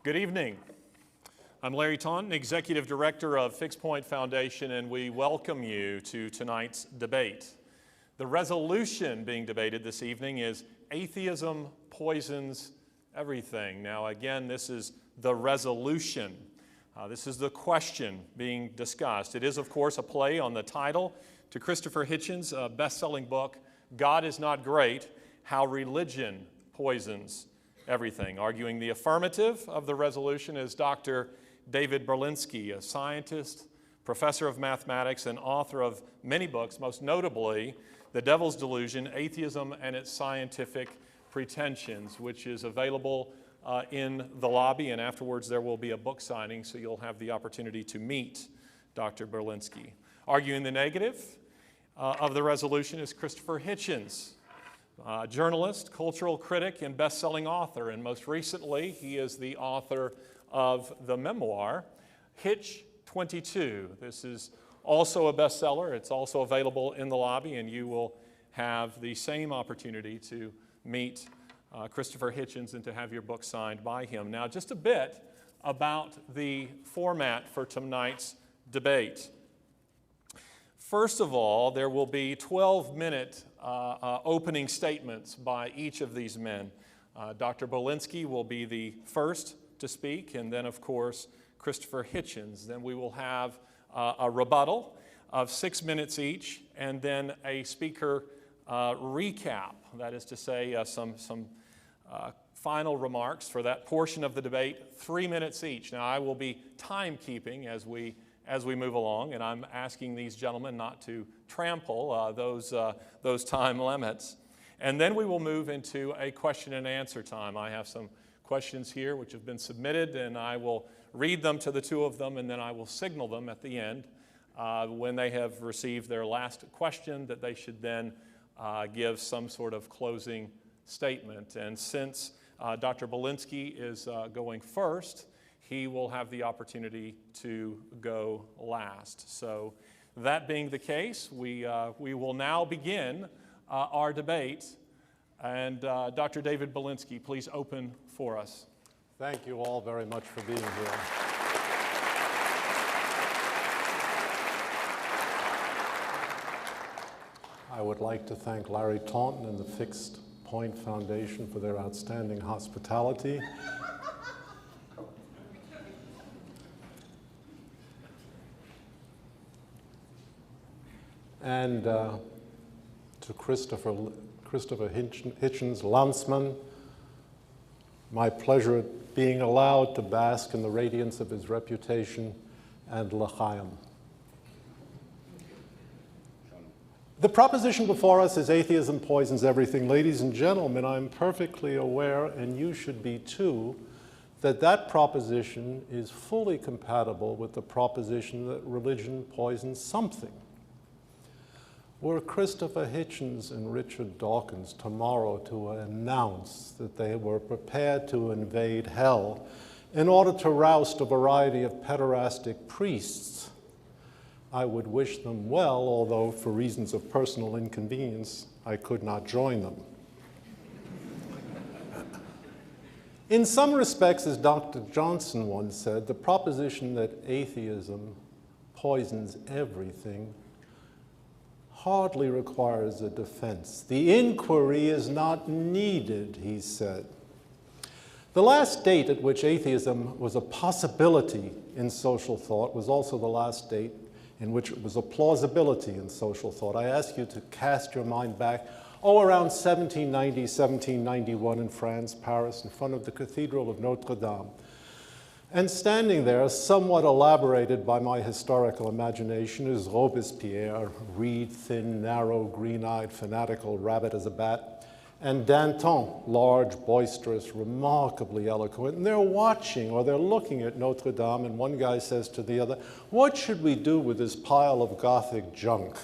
Good evening. I'm Larry Taunton, Executive Director of Fixed Point Foundation, and we welcome you to tonight's debate. The resolution being debated this evening is Atheism Poisons Everything. Now again, this is the resolution. This is the question being discussed. It is, of course, a play on the title to Christopher Hitchens' best-selling book, God is Not Great, How Religion Poisons Everything. Arguing the affirmative of the resolution is Dr. David Berlinski, a scientist, professor of mathematics, and author of many books, most notably The Devil's Delusion, Atheism and Its Scientific Pretensions, which is available in the lobby, and afterwards there will be a book signing, so you'll have the opportunity to meet Dr. Berlinski. Arguing the negative of the resolution is Christopher Hitchens, journalist, cultural critic, and best-selling author. And most recently, he is the author of the memoir, Hitch 22. This is also a bestseller. It's also available in the lobby, and you will have the same opportunity to meet Christopher Hitchens and to have your book signed by him. Now, just a bit about the format for tonight's debate. First of all, there will be 12-minute opening statements by each of these men. Dr. Berlinski will be the first to speak, and then, of course, Christopher Hitchens. Then we will have a rebuttal of 6 minutes each, and then a speaker recap, that is to say, some final remarks for that portion of the debate, 3 minutes each. Now, I will be timekeeping as we move along, and I'm asking these gentlemen not to trample those time limits. And then we will move into a question and answer time. I have some questions here which have been submitted, and I will read them to the two of them, and then I will signal them at the end when they have received their last question that they should then give some sort of closing statement. And since Dr. Berlinski is going first, he will have the opportunity to go last. So that being the case, we will now begin our debate. And Dr. David Berlinski, please open for us. Thank you all very much for being here. I would like to thank Larry Taunton and the Fixed Point Foundation for their outstanding hospitality. And to Christopher Hitchens, Landsman, my pleasure at being allowed to bask in the radiance of his reputation, and l'chaim. The proposition before us is atheism poisons everything. Ladies and gentlemen, I'm perfectly aware, and you should be too, that that proposition is fully compatible with the proposition that religion poisons something. Were Christopher Hitchens and Richard Dawkins tomorrow to announce that they were prepared to invade hell in order to roust a variety of pederastic priests, I would wish them well, although for reasons of personal inconvenience, I could not join them. In some respects, as Dr. Johnson once said, the proposition that atheism poisons everything hardly requires a defense. The inquiry is not needed, he said. The last date at which atheism was a possibility in social thought was also the last date in which it was a plausibility in social thought. I ask you to cast your mind back, around 1790, 1791 in France, Paris, in front of the Cathedral of Notre Dame. And standing there, somewhat elaborated by my historical imagination, is Robespierre, reed, thin, narrow, green-eyed, fanatical, rabbit as a bat, and Danton, large, boisterous, remarkably eloquent. And they're watching, or they're looking at Notre Dame, and one guy says to the other, "What should we do with this pile of Gothic junk?"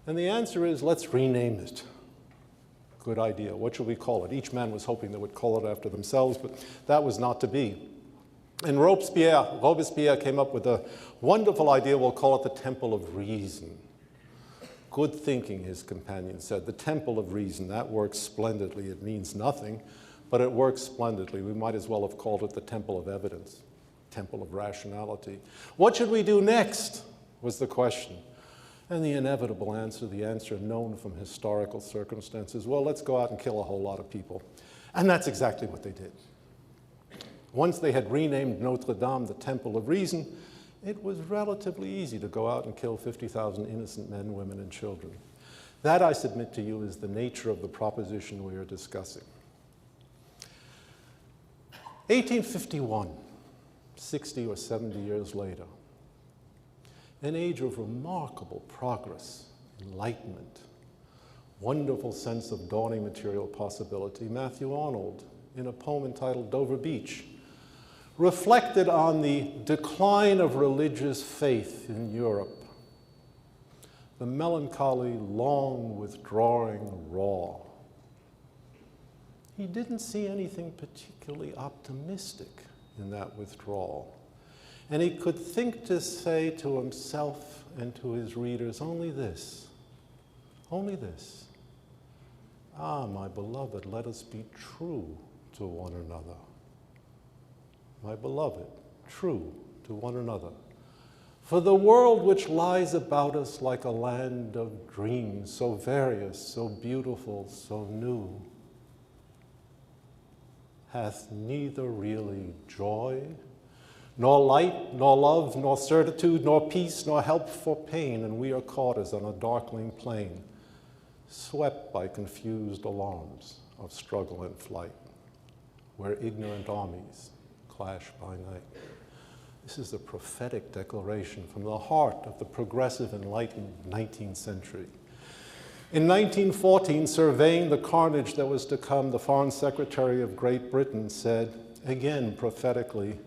And the answer is, let's rename it. Good idea. What should we call it? Each man was hoping they would call it after themselves, but that was not to be. And Robespierre came up with a wonderful idea. We'll call it the Temple of Reason. Good thinking, his companion said. The Temple of Reason. That works splendidly. It means nothing. but it works splendidly. We might as well have called it the temple of evidence, temple of rationality. What should we do next, was the question. And the inevitable answer, the answer known from historical circumstances, well, let's go out and kill a whole lot of people. And that's exactly what they did. Once they had renamed Notre Dame the Temple of Reason, it was relatively easy to go out and kill 50,000 innocent men, women, and children. That, I submit to you, is the nature of the proposition we are discussing. 1851, 60 or 70 years later, an age of remarkable progress, enlightenment, wonderful sense of dawning material possibility. Matthew Arnold, in a poem entitled Dover Beach, reflected on the decline of religious faith in Europe, the melancholy, long withdrawing raw. He didn't see anything particularly optimistic in that withdrawal. And he could think to say to himself and to his readers only this, ah, my beloved, let us be true to one another. My beloved, true to one another. For the world which lies about us like a land of dreams, so various, so beautiful, so new, hath neither really joy, nor light, nor love, nor certitude, nor peace, nor help for pain, and we are caught as on a darkling plain, swept by confused alarms of struggle and flight, where ignorant armies clash by night. This is a prophetic declaration from the heart of the progressive, enlightened 19th century. In 1914, surveying the carnage that was to come, the Foreign Secretary of Great Britain said, again prophetically,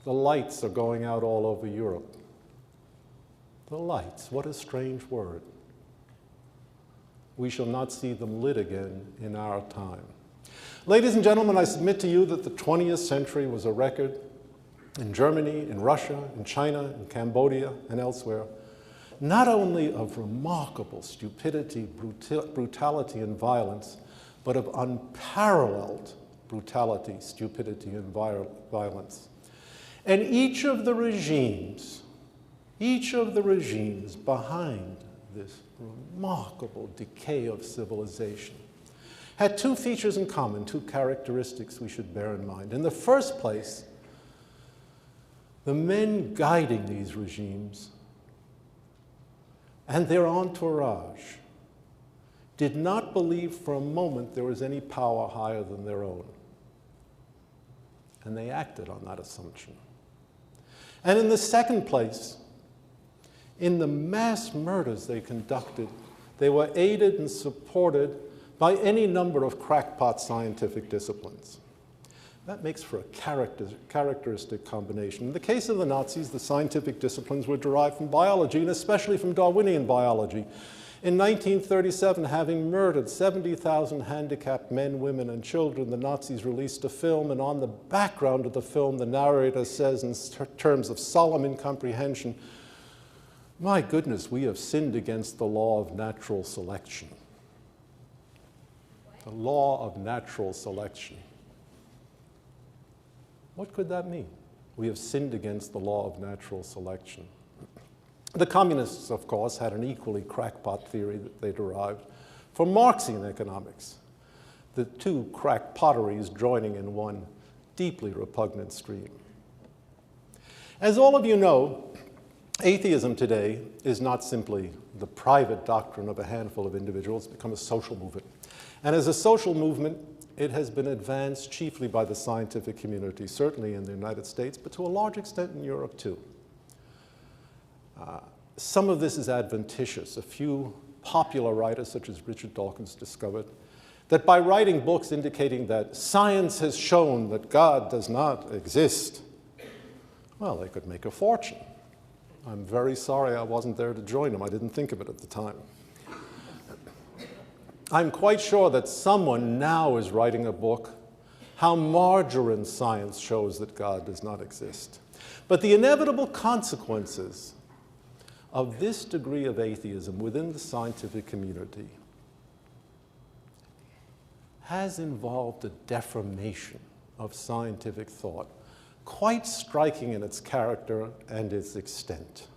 the lights are going out all over Europe. The lights, what a strange word. We shall not see them lit again in our time. Ladies and gentlemen, I submit to you that the 20th century was a record in Germany, in Russia, in China, in Cambodia, and elsewhere, not only of remarkable stupidity, brutality, and violence, but of unparalleled brutality, stupidity, and violence. And each of the regimes behind this remarkable decay of civilization had two features in common, two characteristics we should bear in mind. In the first place, the men guiding these regimes and their entourage did not believe for a moment there was any power higher than their own. And they acted on that assumption. And in the second place, in the mass murders they conducted, they were aided and supported by any number of crackpot scientific disciplines. That makes for a characteristic combination. In the case of the Nazis, the scientific disciplines were derived from biology, and especially from Darwinian biology. In 1937, having murdered 70,000 handicapped men, women, and children, the Nazis released a film, and on the background of the film, the narrator says in terms of solemn incomprehension, "My goodness, we have sinned against the law of natural selection." The law of natural selection. What could that mean? We have sinned against the law of natural selection. The communists, of course, had an equally crackpot theory that they derived from Marxian economics, the two crackpotteries joining in one deeply repugnant stream. As all of you know, atheism today is not simply the private doctrine of a handful of individuals. It's become a social movement. And as a social movement, it has been advanced chiefly by the scientific community, certainly in the United States, but to a large extent in Europe too. Some of this is adventitious. A few popular writers, such as Richard Dawkins, discovered that by writing books indicating that science has shown that God does not exist, well, they could make a fortune. I'm very sorry I wasn't there to join them. I didn't think of it at the time. I'm quite sure that someone now is writing a book, How Margarine Science Shows That God Does Not Exist. But the inevitable consequences of this degree of atheism within the scientific community has involved a deformation of scientific thought, quite striking in its character and its extent.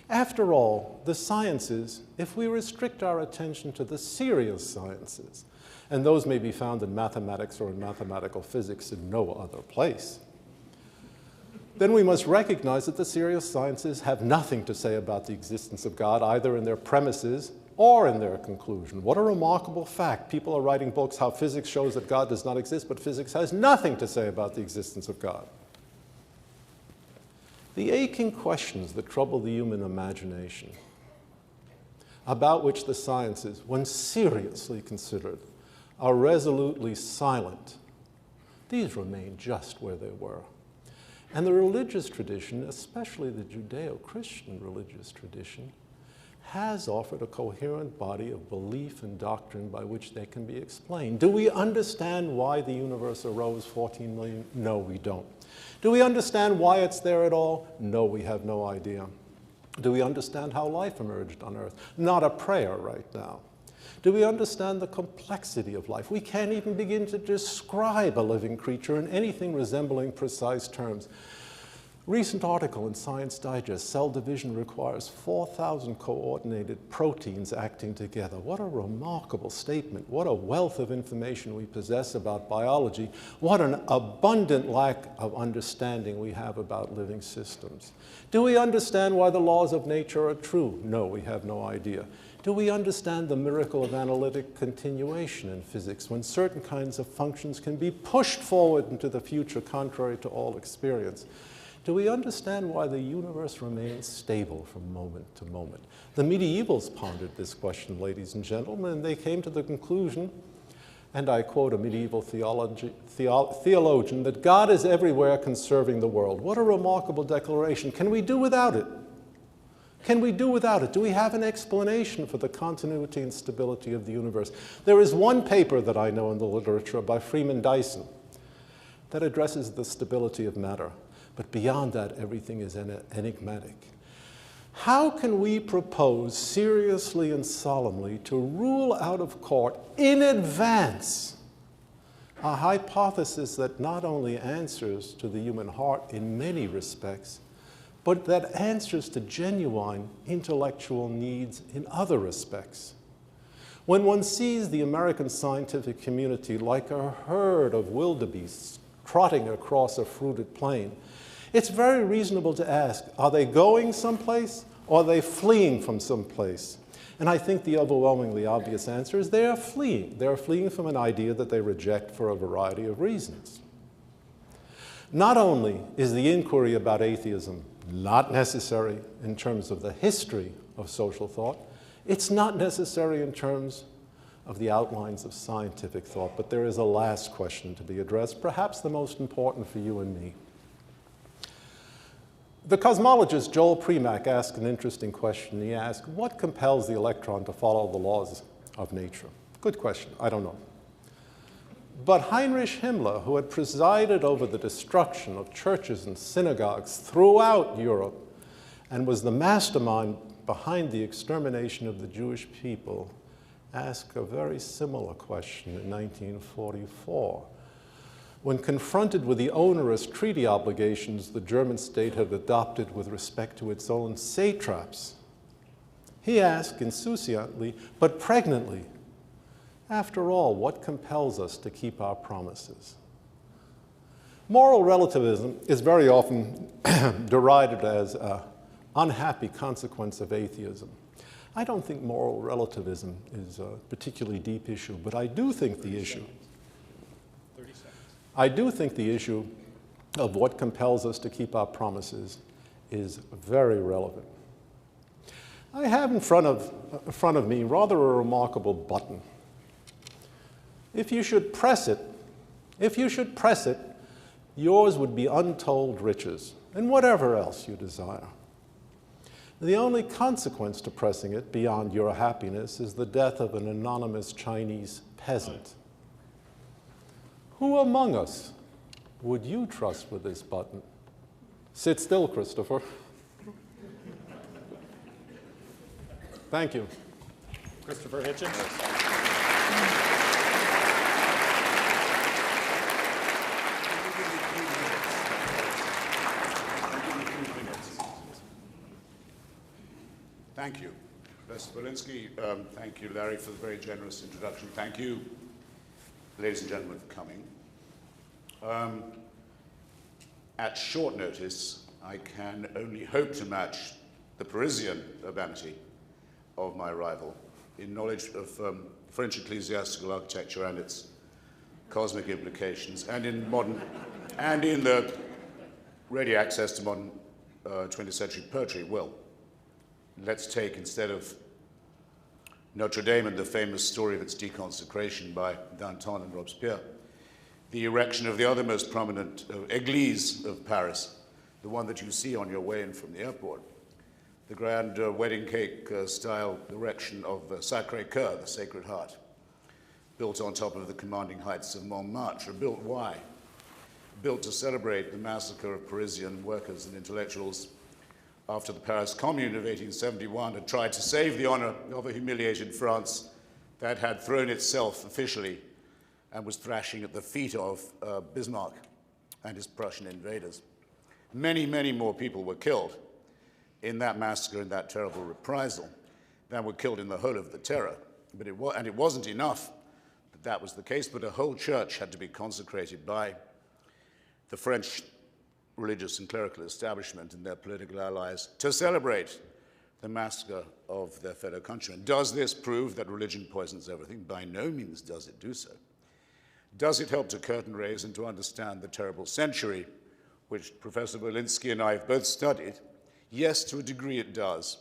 After all, the sciences, if we restrict our attention to the serious sciences, and those may be found in mathematics or in mathematical physics in no other place, then we must recognize that the serious sciences have nothing to say about the existence of God, either in their premises or in their conclusion. What a remarkable fact. People are writing books how physics shows that God does not exist, but physics has nothing to say about the existence of God. The aching questions that trouble the human imagination, about which the sciences, when seriously considered, are resolutely silent, these remain just where they were. And the religious tradition, especially the Judeo-Christian religious tradition, has offered a coherent body of belief and doctrine by which they can be explained. Do we understand why the universe arose 14 million? No, we don't. Do we understand why it's there at all? No, we have no idea. Do we understand how life emerged on Earth? Not a prayer right now. Do we understand the complexity of life? We can't even begin to describe a living creature in anything resembling precise terms. Recent article in Science Digest, cell division requires 4,000 coordinated proteins acting together. What a remarkable statement. What a wealth of information we possess about biology. What an abundant lack of understanding we have about living systems. Do we understand why the laws of nature are true? No, we have no idea. Do we understand the miracle of analytic continuation in physics when certain kinds of functions can be pushed forward into the future contrary to all experience? Do we understand why the universe remains stable from moment to moment? The medievals pondered this question, ladies and gentlemen, and they came to the conclusion, and I quote a medieval theologian, that God is everywhere conserving the world. What a remarkable declaration. Can we do without it? Can we do without it? Do we have an explanation for the continuity and stability of the universe? There is one paper that I know in the literature by Freeman Dyson that addresses the stability of matter. But beyond that, everything is enigmatic. How can we propose seriously and solemnly to rule out of court in advance a hypothesis that not only answers to the human heart in many respects, but that answers to genuine intellectual needs in other respects? When one sees the American scientific community like a herd of wildebeests trotting across a fruited plain, it's very reasonable to ask, are they going someplace or are they fleeing from someplace? And I think the overwhelmingly obvious answer is they are fleeing. They are fleeing from an idea that they reject for a variety of reasons. Not only is the inquiry about atheism not necessary in terms of the history of social thought, it's not necessary in terms of the outlines of scientific thought, but there is a last question to be addressed, perhaps the most important for you and me. The cosmologist Joel Primack asked an interesting question. He asked, what compels the electron to follow the laws of nature? Good question, I don't know. But Heinrich Himmler, who had presided over the destruction of churches and synagogues throughout Europe and was the mastermind behind the extermination of the Jewish people, asked a very similar question in 1944. When confronted with the onerous treaty obligations the German state had adopted with respect to its own satraps, he asked insouciantly, but pregnantly, after all, what compels us to keep our promises? Moral relativism is very often derided as an unhappy consequence of atheism. I don't think moral relativism is a particularly deep issue, but I do think the issue of what compels us to keep our promises is very relevant. I have in front of me rather a remarkable button. If you should press it, yours would be untold riches and whatever else you desire. The only consequence to pressing it beyond your happiness is the death of an anonymous Chinese peasant. Who among us would you trust with this button? Sit still, Christopher. Thank you. Christopher Hitchens. Thank you, Professor Berlinski. Thank you, Larry, for the very generous introduction. Thank you, ladies and gentlemen, for coming. At short notice, I can only hope to match the Parisian urbanity of my arrival in knowledge of French ecclesiastical architecture and its cosmic implications, and in the ready access to modern 20th century poetry. Well, let's take, instead of Notre Dame and the famous story of its deconsecration by Danton and Robespierre, the erection of the other most prominent église of Paris, the one that you see on your way in from the airport, the grand wedding cake style erection of Sacré-Cœur, the Sacred Heart, built on top of the commanding heights of Montmartre. Built why? Built to celebrate the massacre of Parisian workers and intellectuals after the Paris Commune of 1871 had tried to save the honor of a humiliated France that had thrown itself officially and was thrashing at the feet of Bismarck and his Prussian invaders. Many, many more people were killed in that massacre, in that terrible reprisal, than were killed in the whole of the terror. And it wasn't enough that that was the case, but a whole church had to be consecrated by the French religious and clerical establishment and their political allies to celebrate the massacre of their fellow countrymen. Does this prove that religion poisons everything? By no means does it do so. Does it help to curtain raise and to understand the terrible century which Professor Berlinski and I have both studied? Yes, to a degree it does.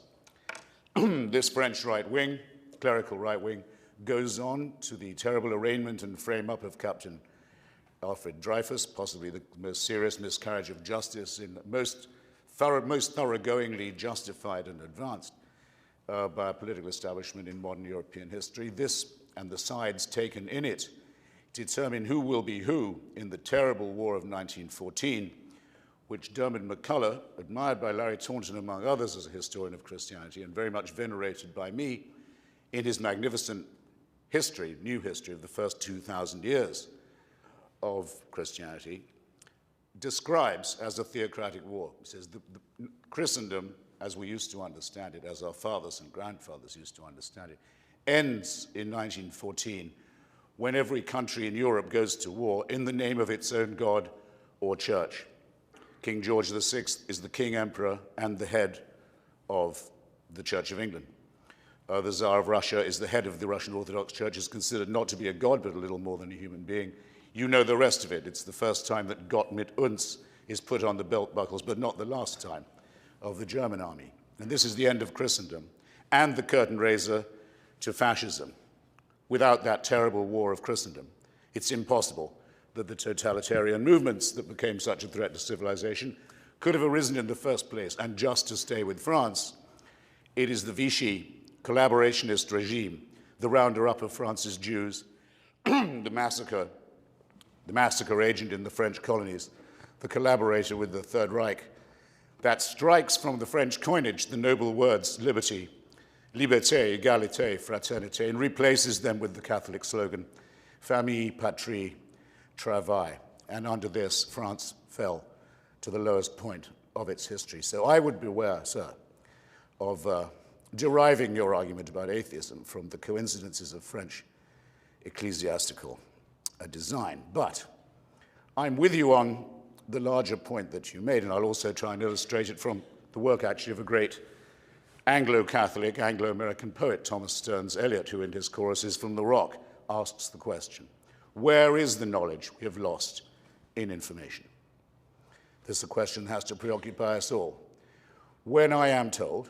This French right wing, clerical right wing, goes on to the terrible arraignment and frame up of Captain Alfred Dreyfus, possibly the most serious miscarriage of justice in most thoroughgoingly justified and advanced by a political establishment in modern European history. This and the sides taken in it determine who will be who in the terrible War of 1914, which Dermot McCullough, admired by Larry Taunton among others as a historian of Christianity and very much venerated by me in his magnificent history, new history of the first 2,000 years of Christianity, describes as a theocratic war. He says the Christendom, as we used to understand it, as our fathers and grandfathers used to understand it, ends in 1914 when every country in Europe goes to war in the name of its own God or church. King George VI is the king emperor and the head of the Church of England. The Tsar of Russia is the head of the Russian Orthodox Church, is considered not to be a god, but a little more than a human being. You know the rest of it. It's the first time that Gott mit uns is put on the belt buckles, but not the last time, of the German army. And this is the end of Christendom and the curtain raiser to fascism. Without that terrible war of Christendom, it's impossible that the totalitarian movements that became such a threat to civilization could have arisen in the first place. And just to stay with France, it is the Vichy collaborationist regime, the rounder-up of France's Jews, the massacre agent in the French colonies, the collaborator with the Third Reich, that strikes from the French coinage the noble words liberty, liberté, égalité, fraternité, and replaces them with the Catholic slogan, famille, patrie, travail. And under this, France fell to the lowest point of its history. So I would beware, sir, of deriving your argument about atheism from the coincidences of French ecclesiastical design. But I'm with you on the larger point that you made, and I'll also try and illustrate it from the work, actually, of a great Anglo-Catholic, Anglo-American poet, Thomas Stearns Eliot, who in his choruses from the Rock asks the question, where is the knowledge we have lost in information? This is a question that has to preoccupy us all. When I am told,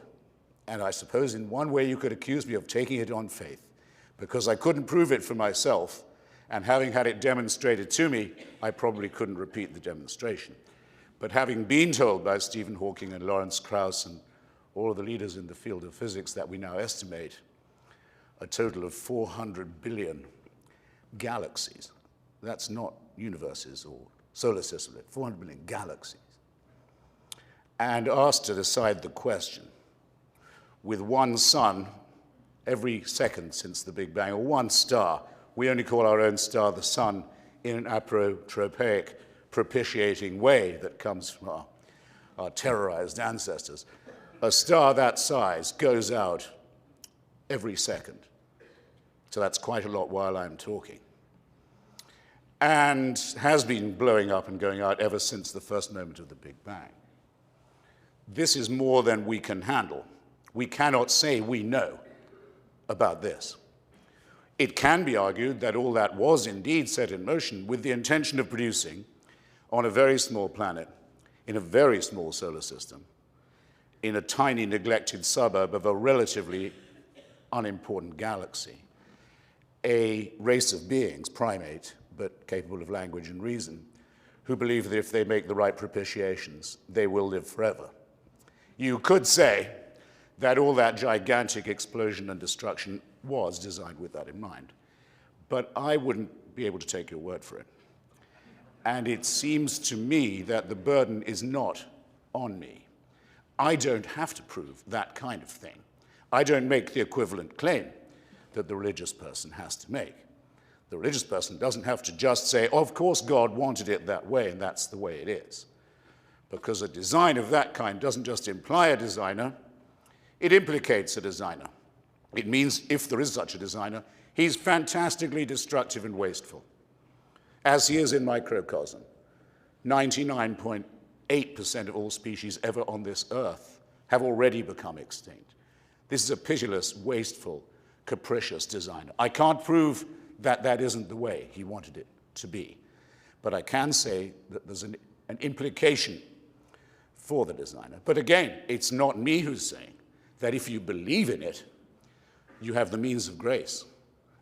and I suppose in one way you could accuse me of taking it on faith, because I couldn't prove it for myself, and having had it demonstrated to me, I probably couldn't repeat the demonstration. But having been told by Stephen Hawking and Lawrence Krauss and all of the leaders in the field of physics that we now estimate a total of 400 billion galaxies, that's not universes or solar systems, 400 billion galaxies, and asked to decide the question, with one sun every second since the Big Bang, or one star. We only call our own star the sun in an apotropaic, propitiating way that comes from our terrorized ancestors. a star that size goes out every second. So that's quite a lot while I'm talking. And has been blowing up and going out ever since the first moment of the Big Bang. This is more than we can handle. We cannot say we know about this. It can be argued that all that was indeed set in motion with the intention of producing, on a very small planet, in a very small solar system, in a tiny neglected suburb of a relatively unimportant galaxy, a race of beings, primate, but capable of language and reason, who believe that if they make the right propitiations, they will live forever. You could say that all that gigantic explosion and destruction was designed with that in mind, but I wouldn't be able to take your word for it. And it seems to me that the burden is not on me. I don't have to prove that kind of thing. I don't make the equivalent claim that the religious person has to make. The religious person doesn't have to just say, of course God wanted it that way and that's the way it is. Because a design of that kind doesn't just imply a designer, it implicates a designer. It means if there is such a designer, he's fantastically destructive and wasteful, as he is in microcosm. 99.8% of all species ever on this earth have already become extinct. This is a pitiless, wasteful, capricious designer. I can't prove that that isn't the way he wanted it to be, but I can say that there's an implication for the designer. But again, it's not me who's saying that if you believe in it, you have the means of grace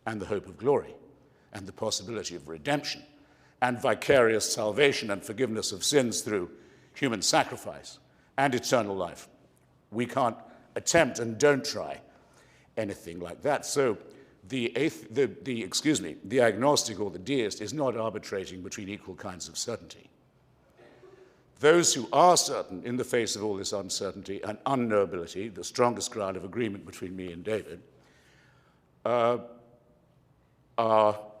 and the hope of glory and the possibility of redemption and vicarious salvation and forgiveness of sins through human sacrifice and eternal life. We can't attempt and don't try anything like that. So the agnostic or the deist is not arbitrating between equal kinds of certainty. Those who are certain in the face of all this uncertainty and unknowability, the strongest ground of agreement between me and David, are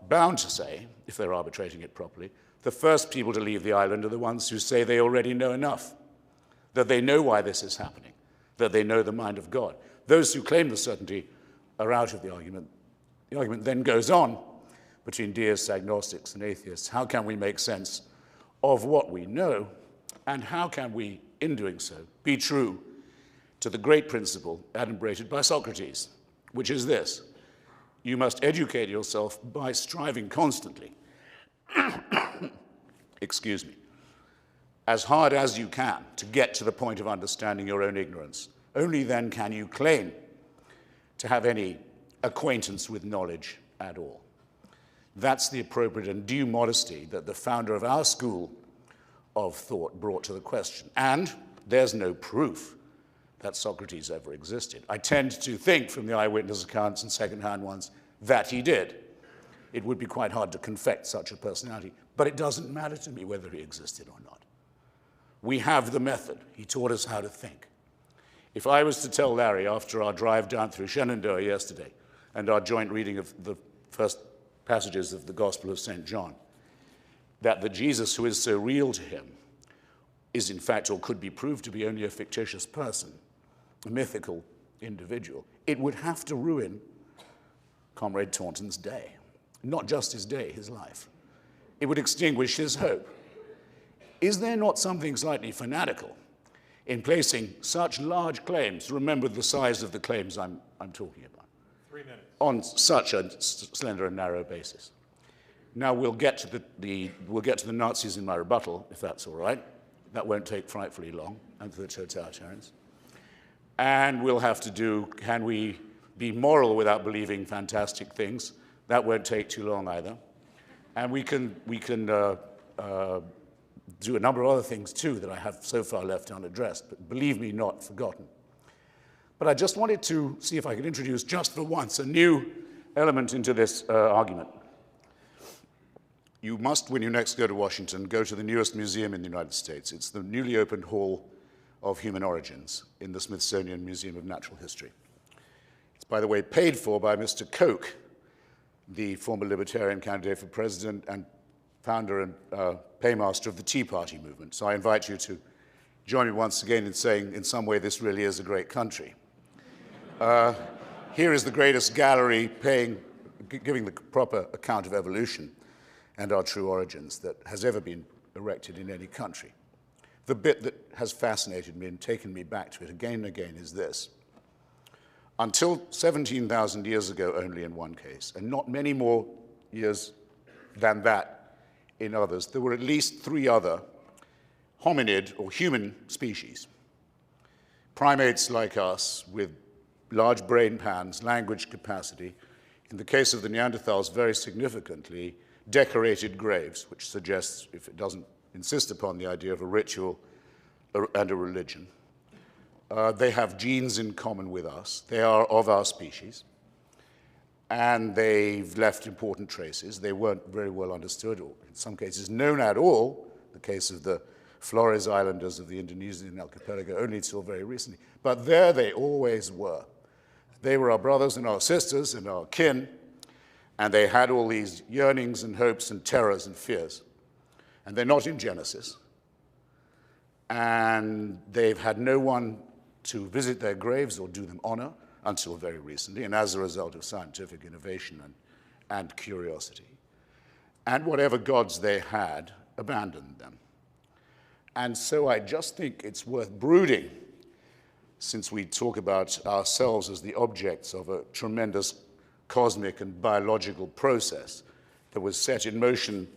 bound to say, if they're arbitrating it properly, the first people to leave the island are the ones who say they already know enough, that they know why this is happening, that they know the mind of God. Those who claim the certainty are out of the argument. The argument then goes on between deists, agnostics, and atheists. How can we make sense of what we know, and how can we, in doing so, be true to the great principle adumbrated by Socrates, which is this: you must educate yourself by striving constantly, excuse me, as hard as you can to get to the point of understanding your own ignorance. Only then can you claim to have any acquaintance with knowledge at all. That's the appropriate and due modesty that the founder of our school of thought brought to the question. And there's no proof that Socrates ever existed. I tend to think from the eyewitness accounts and second-hand ones that he did. It would be quite hard to confect such a personality, but it doesn't matter to me whether he existed or not. We have the method. He taught us how to think. If I was to tell Larry after our drive down through Shenandoah yesterday and our joint reading of the first passages of the Gospel of St. John, that the Jesus who is so real to him is in fact, or could be proved to be, only a fictitious person, a mythical individual, it would have to ruin Comrade Taunton's day. Not just his day, his life. It would extinguish his hope. Is there not something slightly fanatical in placing such large claims, remember the size of the claims I'm talking about, 3 minutes, on such a slender and narrow basis? Now we'll get to the Nazis in my rebuttal, if that's all right. That won't take frightfully long, and to the totalitarians. And we'll have to do, can we be moral without believing fantastic things? That won't take too long either. And we can do a number of other things too that I have so far left unaddressed, but believe me, not forgotten. But I just wanted to see if I could introduce just for once a new element into this argument. You must, when you next go to Washington, go to the newest museum in the United States. It's the newly opened Hall of Human Origins in the Smithsonian Museum of Natural History. It's, by the way, paid for by Mr. Koch, the former Libertarian candidate for president and founder and paymaster of the Tea Party movement. So I invite you to join me once again in saying, in some way, this really is a great country. Here is the greatest gallery giving the proper account of evolution and our true origins that has ever been erected in any country. The bit that has fascinated me and taken me back to it again and again is this. Until 17,000 years ago only in one case, and not many more years than that in others, there were at least 3 other hominid or human species. Primates like us with large brain pans, language capacity, in the case of the Neanderthals, very significantly, decorated graves, which suggests, if it doesn't insist upon the idea of a ritual and a religion. They have genes in common with us. They are of our species. And they've left important traces. They weren't very well understood, or in some cases known at all, the case of the Flores Islanders of the Indonesian archipelago, only until very recently. But there they always were. They were our brothers and our sisters and our kin, and they had all these yearnings and hopes and terrors and fears. And they're not in Genesis. And they've had no one to visit their graves or do them honor until very recently, and as a result of scientific innovation and curiosity. And whatever gods they had, abandoned them. And so I just think it's worth brooding, since we talk about ourselves as the objects of a tremendous cosmic and biological process that was set in motion,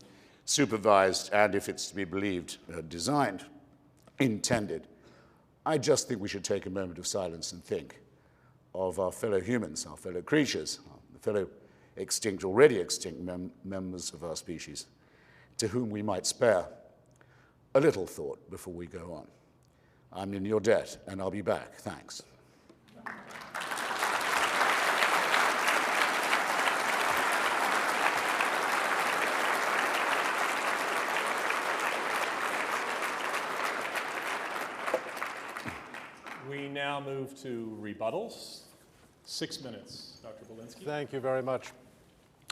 supervised, and, if it's to be believed, designed, intended. I just think we should take a moment of silence and think of our fellow humans, our fellow creatures, the fellow extinct, already extinct members of our species, to whom we might spare a little thought before we go on. I'm in your debt, and I'll be back. Thanks. We now move to rebuttals. 6 minutes, Dr. Berlinski. Thank you very much.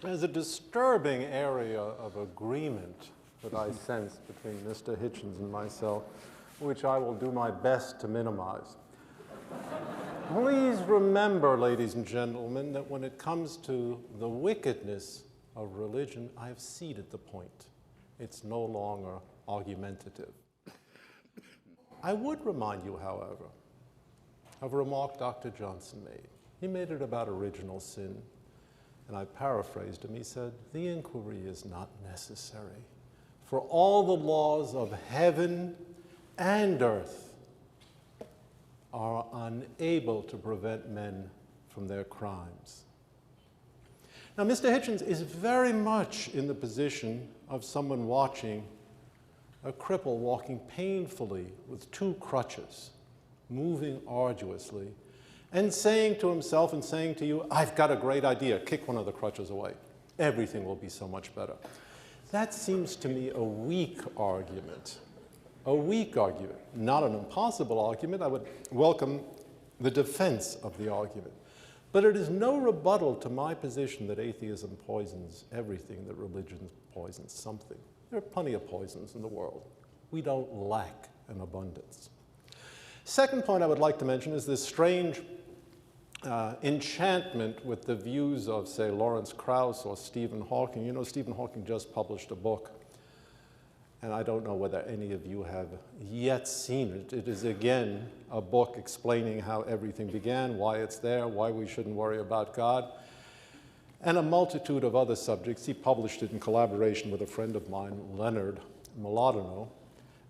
There's a disturbing area of agreement that I sense between Mr. Hitchens and myself, which I will do my best to minimize. Please remember, ladies and gentlemen, that when it comes to the wickedness of religion, I have ceded the point. It's no longer argumentative. I would remind you, however, of a remark Dr. Johnson made. He made it about original sin, and I paraphrased him. He said, "The inquiry is not necessary, for all the laws of heaven and earth are unable to prevent men from their crimes." Now, Mr. Hitchens is very much in the position of someone watching a cripple walking painfully with 2 crutches, moving arduously, and saying to himself and saying to you, "I've got a great idea, kick one of the crutches away. Everything will be so much better." That seems to me a weak argument. A weak argument, not an impossible argument. I would welcome the defense of the argument. But it is no rebuttal to my position that atheism poisons everything, that religion poisons something. There are plenty of poisons in the world. We don't lack an abundance. Second point I would like to mention is this strange enchantment with the views of, say, Lawrence Krauss or Stephen Hawking. You know, Stephen Hawking just published a book, and I don't know whether any of you have yet seen it. It is, again, a book explaining how everything began, why it's there, why we shouldn't worry about God, and a multitude of other subjects. He published it in collaboration with a friend of mine, Leonard Mlodinow,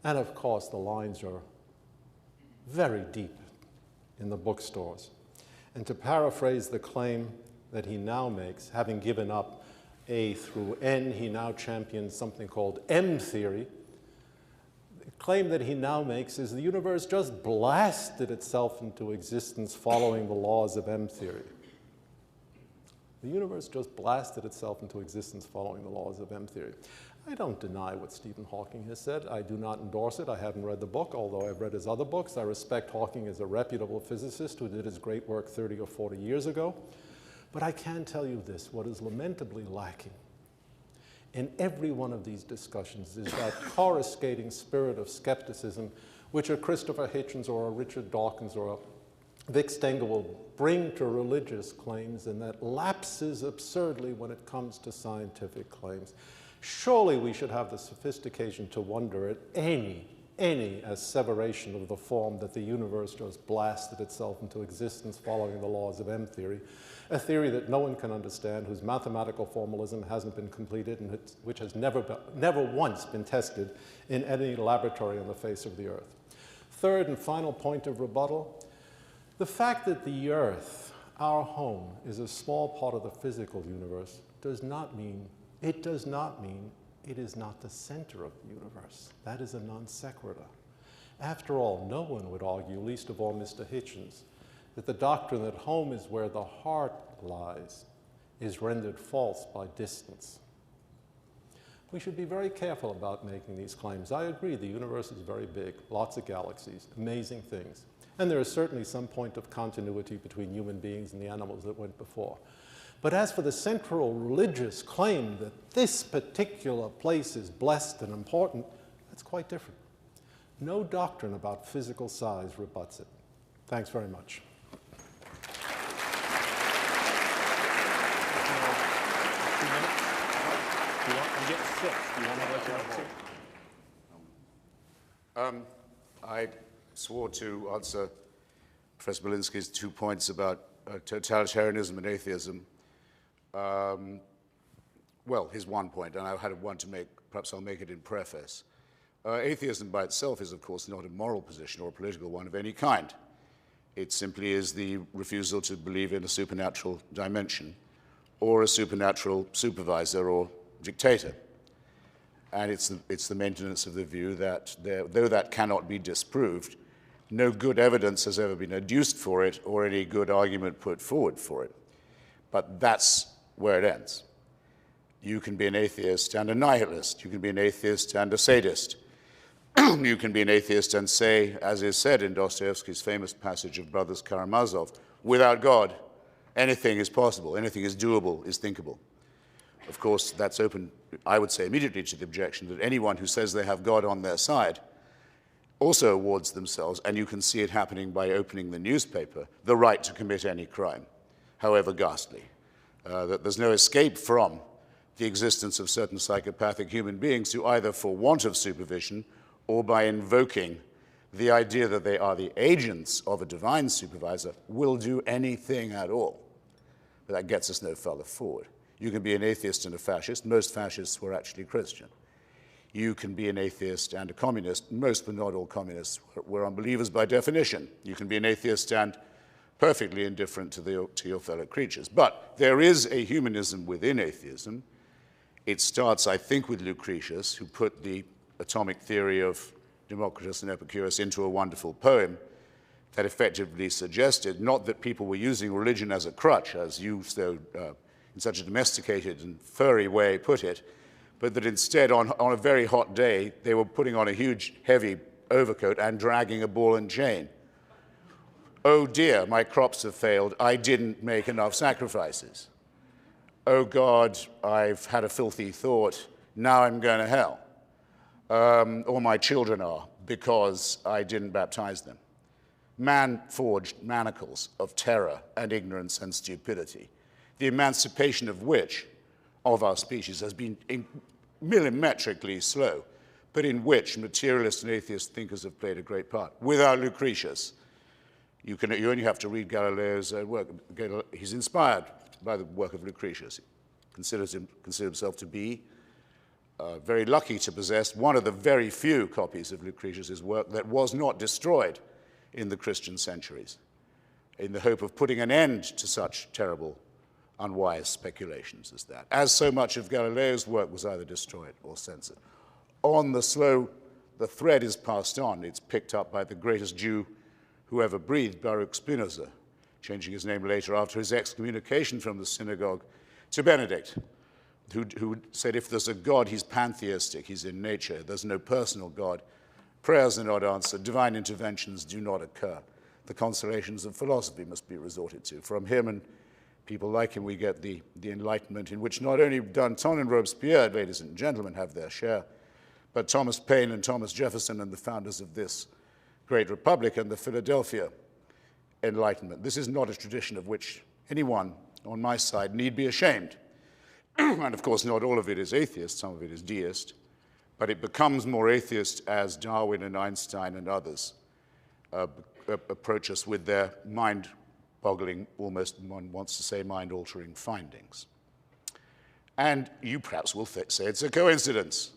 and of course the lines are very deep in the bookstores. And to paraphrase the claim that he now makes, having given up A through N, he now champions something called M theory. The claim that he now makes is the universe just blasted itself into existence following the laws of M theory. The universe just blasted itself into existence following the laws of M theory. I don't deny what Stephen Hawking has said. I do not endorse it. I haven't read the book, although I've read his other books. I respect Hawking as a reputable physicist who did his great work 30 or 40 years ago. But I can tell you this, what is lamentably lacking in every one of these discussions is that coruscating spirit of skepticism which a Christopher Hitchens or a Richard Dawkins or a Vic Stenger will bring to religious claims, and that lapses absurdly when it comes to scientific claims. Surely we should have the sophistication to wonder at any asseveration of the form that the universe just blasted itself into existence following the laws of M-theory, a theory that no one can understand, whose mathematical formalism hasn't been completed, and which has never once been tested in any laboratory on the face of the Earth. Third and final point of rebuttal, the fact that the Earth, our home, is a small part of the physical universe does not mean it is not the center of the universe. That is a non sequitur. After all, no one would argue, least of all Mr. Hitchens, that the doctrine that home is where the heart lies is rendered false by distance. We should be very careful about making these claims. I agree, the universe is very big, lots of galaxies, amazing things. And there is certainly some point of continuity between human beings and the animals that went before. But as for the central religious claim that this particular place is blessed and important, that's quite different. No doctrine about physical size rebuts it. Thanks very much. I swore to answer Professor Berlinski's 2 points about totalitarianism and atheism. Well, his 1 point, and I had one to make, perhaps I'll make it in preface. Atheism by itself is, of course, not a moral position or a political one of any kind. It simply is the refusal to believe in a supernatural dimension or a supernatural supervisor or dictator. And it's the maintenance of the view that though that cannot be disproved, no good evidence has ever been adduced for it or any good argument put forward for it. But that's where it ends. You can be an atheist and a nihilist. You can be an atheist and a sadist. You can be an atheist and say, as is said in Dostoevsky's famous passage of Brothers Karamazov, without God, anything is possible, anything is doable, is thinkable. Of course, that's open, I would say, immediately to the objection that anyone who says they have God on their side also awards themselves, and you can see it happening by opening the newspaper, the right to commit any crime, however ghastly. That there's no escape from the existence of certain psychopathic human beings who either for want of supervision or by invoking the idea that they are the agents of a divine supervisor will do anything at all. But that gets us no further forward. You can be an atheist and a fascist. Most fascists were actually Christian. You can be an atheist and a communist. Most, but not all communists, were unbelievers by definition. You can be an atheist and perfectly indifferent to your fellow creatures. But there is a humanism within atheism. It starts, I think, with Lucretius, who put the atomic theory of Democritus and Epicurus into a wonderful poem that effectively suggested not that people were using religion as a crutch, as you so in such a domesticated and furry way put it, but that instead on a very hot day they were putting on a huge heavy overcoat and dragging a ball and chain. Oh dear, my crops have failed, I didn't make enough sacrifices. Oh God, I've had a filthy thought, now I'm going to hell. Or my children are, because I didn't baptize them. Man forged manacles of terror and ignorance and stupidity, the emancipation of which, of our species, has been millimetrically slow, but in which materialist and atheist thinkers have played a great part. Without Lucretius, you only have to read Galileo's work. He's inspired by the work of Lucretius. He considers himself to be very lucky to possess one of the very few copies of Lucretius's work that was not destroyed in the Christian centuries, in the hope of putting an end to such terrible, unwise speculations as that, as so much of Galileo's work was either destroyed or censored. On the slow, the thread is passed on. It's picked up by the greatest Jew who ever breathed, Baruch Spinoza, changing his name later after his excommunication from the synagogue to Benedict, who said if there's a God, he's pantheistic, he's in nature, there's no personal God. Prayers are not answered, divine interventions do not occur. The consolations of philosophy must be resorted to. From him and people like him, we get the Enlightenment in which not only Danton and Robespierre, ladies and gentlemen, have their share, but Thomas Paine and Thomas Jefferson and the founders of this Great Republic and the Philadelphia Enlightenment. This is not a tradition of which anyone on my side need be ashamed. And of course, not all of it is atheist, some of it is deist, but it becomes more atheist as Darwin and Einstein and others approach us with their mind-boggling, almost one wants to say mind-altering findings. And you perhaps will say it's a coincidence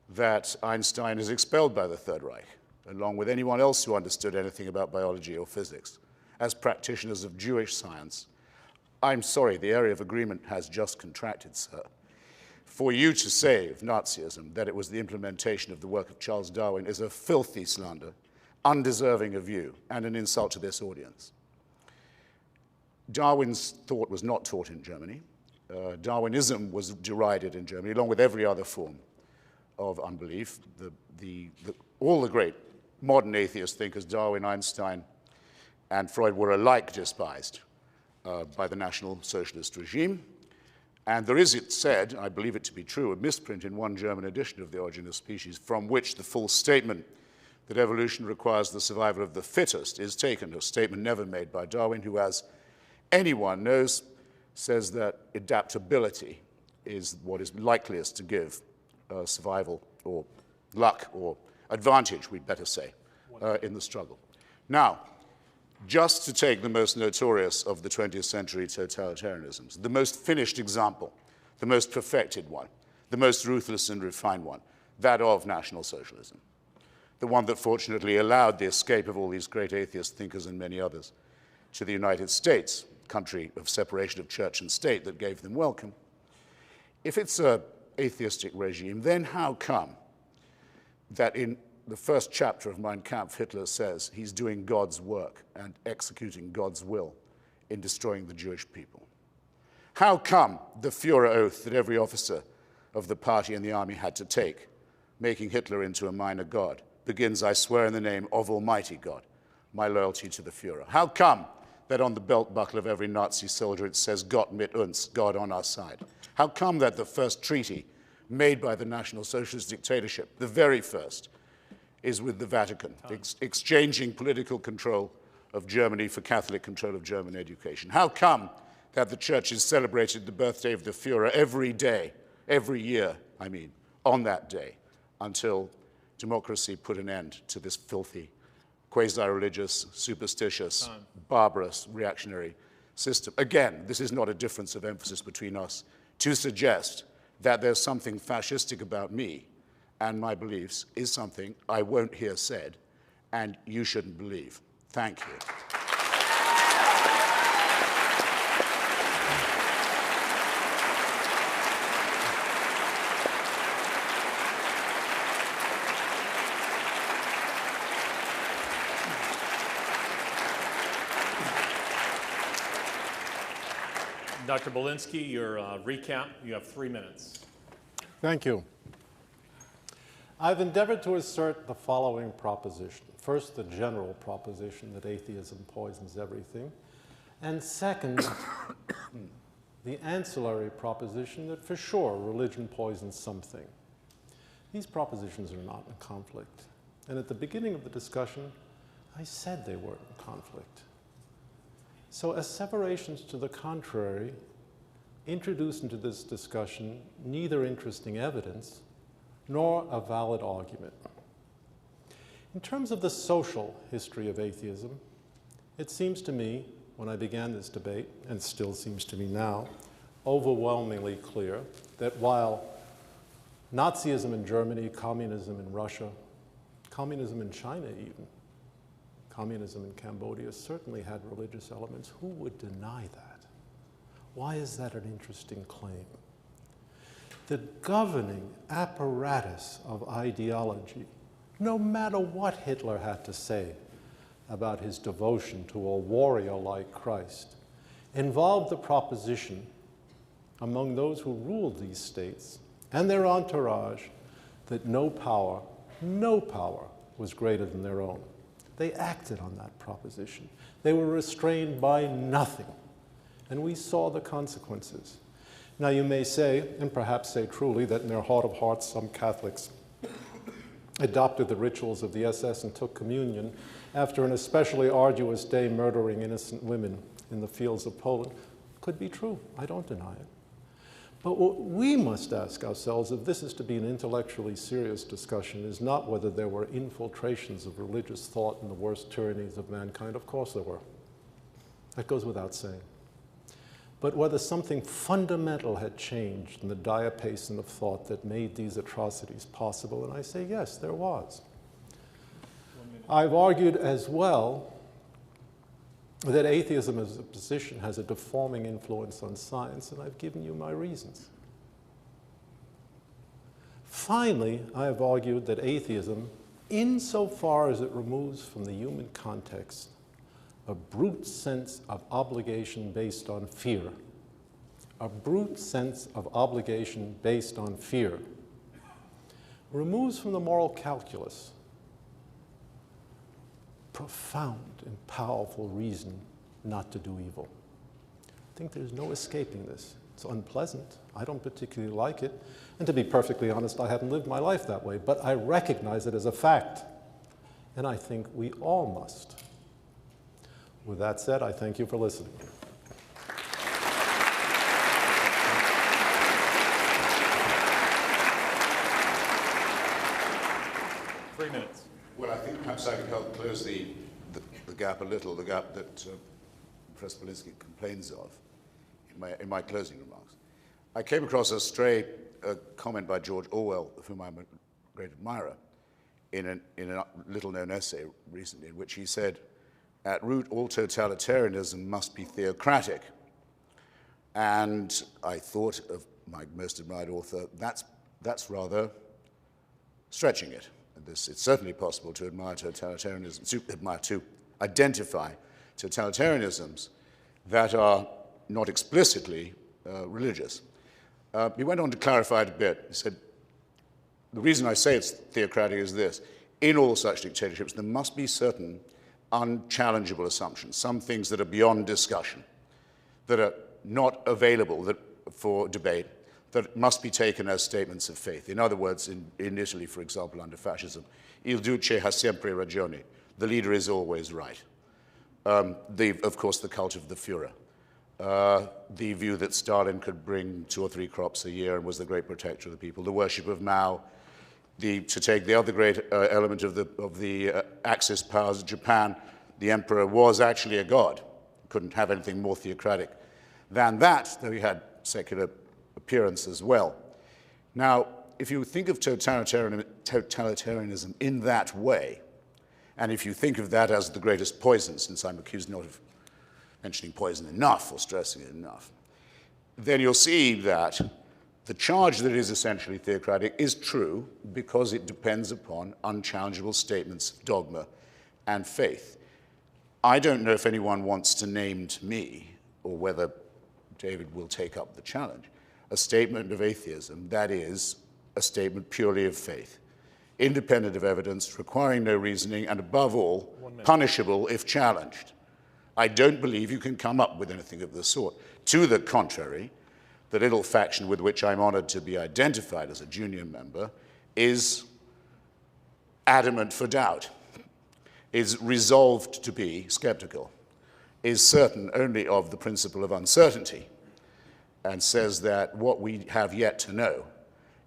that Einstein is expelled by the Third Reich, along with anyone else who understood anything about biology or physics. As practitioners of Jewish science, I'm sorry, the area of agreement has just contracted, sir. For you to say of Nazism that it was the implementation of the work of Charles Darwin is a filthy slander, undeserving of you, and an insult to this audience. Darwin's thought was not taught in Germany. Darwinism was derided in Germany, along with every other form of unbelief. All the great modern atheist thinkers, Darwin, Einstein, and Freud, were alike despised by the National Socialist regime. And there is, it said, I believe it to be true, a misprint in one German edition of The Origin of Species, from which the full statement that evolution requires the survival of the fittest is taken, a statement never made by Darwin, who, as anyone knows, says that adaptability is what is likeliest to give survival or luck or advantage, we'd better say, in the struggle. Now, just to take the most notorious of the 20th century totalitarianisms, the most finished example, the most perfected one, the most ruthless and refined one, that of National Socialism, the one that fortunately allowed the escape of all these great atheist thinkers and many others to the United States, country of separation of church and state that gave them welcome. If it's an atheistic regime, then how come that in the first chapter of Mein Kampf, Hitler says he's doing God's work and executing God's will in destroying the Jewish people? How come the Führer oath that every officer of the party and the army had to take, making Hitler into a minor god, begins, I swear in the name of Almighty God, my loyalty to the Führer? How come that on the belt buckle of every Nazi soldier it says Gott mit uns, God on our side? How come that the first treaty made by the National Socialist dictatorship, the very first, is with the Vatican, exchanging political control of Germany for Catholic control of German education? How come that the churches celebrated the birthday of the Führer every day, every year, I mean, on that day, until democracy put an end to this filthy, quasi-religious, superstitious, barbarous, reactionary system? Again, this is not a difference of emphasis between us to suggest that there's something fascistic about me and my beliefs is something I won't hear said, and you shouldn't believe. Thank you. Dr. Berlinski, your recap, you have 3 minutes. Thank you. I've endeavored to assert the following proposition. First, the general proposition that atheism poisons everything. And second, the ancillary proposition that for sure religion poisons something. These propositions are not in conflict. And at the beginning of the discussion, I said they weren't in conflict. So asseverations to the contrary introduce into this discussion neither interesting evidence nor a valid argument. In terms of the social history of atheism, it seems to me, when I began this debate, and still seems to me now, overwhelmingly clear that while Nazism in Germany, communism in Russia, communism in China even, communism in Cambodia certainly had religious elements, who would deny that? Why is that an interesting claim? The governing apparatus of ideology, no matter what Hitler had to say about his devotion to a warrior like Christ, involved the proposition among those who ruled these states and their entourage that no power was greater than their own. They acted on that proposition. They were restrained by nothing, and we saw the consequences. Now you may say, and perhaps say truly, that in their heart of hearts some Catholics adopted the rituals of the SS and took communion after an especially arduous day murdering innocent women in the fields of Poland could be true. I don't deny it. But what we must ask ourselves, if this is to be an intellectually serious discussion, is not whether there were infiltrations of religious thought in the worst tyrannies of mankind. Of course there were. That goes without saying. But whether something fundamental had changed in the diapason of thought that made these atrocities possible, and I say yes, there was. I've argued as well that atheism as a position has a deforming influence on science, and I've given you my reasons. Finally, I have argued that atheism, insofar as it removes from the human context a brute sense of obligation based on fear, a brute sense of obligation based on fear, removes from the moral calculus profound and powerful reason not to do evil. I think there's no escaping this. It's unpleasant. I don't particularly like it. And to be perfectly honest, I haven't lived my life that way, but I recognize it as a fact. And I think we all must. With that said, I thank you for listening. 3 minutes. Well, I think perhaps I could help close the gap a little, the gap that Professor Berlinski complains of in my closing remarks. I came across a stray comment by George Orwell, of whom I'm a great admirer, in a little-known essay recently, in which he said, "At root, all totalitarianism must be theocratic." And I thought of my most admired author, that's rather stretching it. It's certainly possible to admire totalitarianism, to identify totalitarianisms that are not explicitly religious. He went on to clarify it a bit. He said, the reason I say it's theocratic is this: in all such dictatorships, there must be certain unchallengeable assumptions, some things that are beyond discussion, that are not available for debate, that must be taken as statements of faith. In other words, in Italy, for example, under fascism, il duce ha sempre ragione. The leader is always right. Of course, the cult of the Führer. The view that Stalin could bring 2 or 3 crops a year and was the great protector of the people. The worship of Mao. To take the other great element of the Axis powers, Japan, the emperor was actually a god. Couldn't have anything more theocratic than that, though he had secular appearance as well. Now, if you think of totalitarianism in that way, and if you think of that as the greatest poison, since I'm accused not of mentioning poison enough or stressing it enough, then you'll see that the charge that is essentially theocratic is true because it depends upon unchallengeable statements of dogma and faith. I don't know if anyone wants to name to me, or whether David will take up the challenge, a statement of atheism that is a statement purely of faith, independent of evidence, requiring no reasoning, and above all, punishable if challenged. I don't believe you can come up with anything of the sort. To the contrary, the little faction with which I'm honored to be identified as a junior member is adamant for doubt, is resolved to be skeptical, is certain only of the principle of uncertainty, and says that what we have yet to know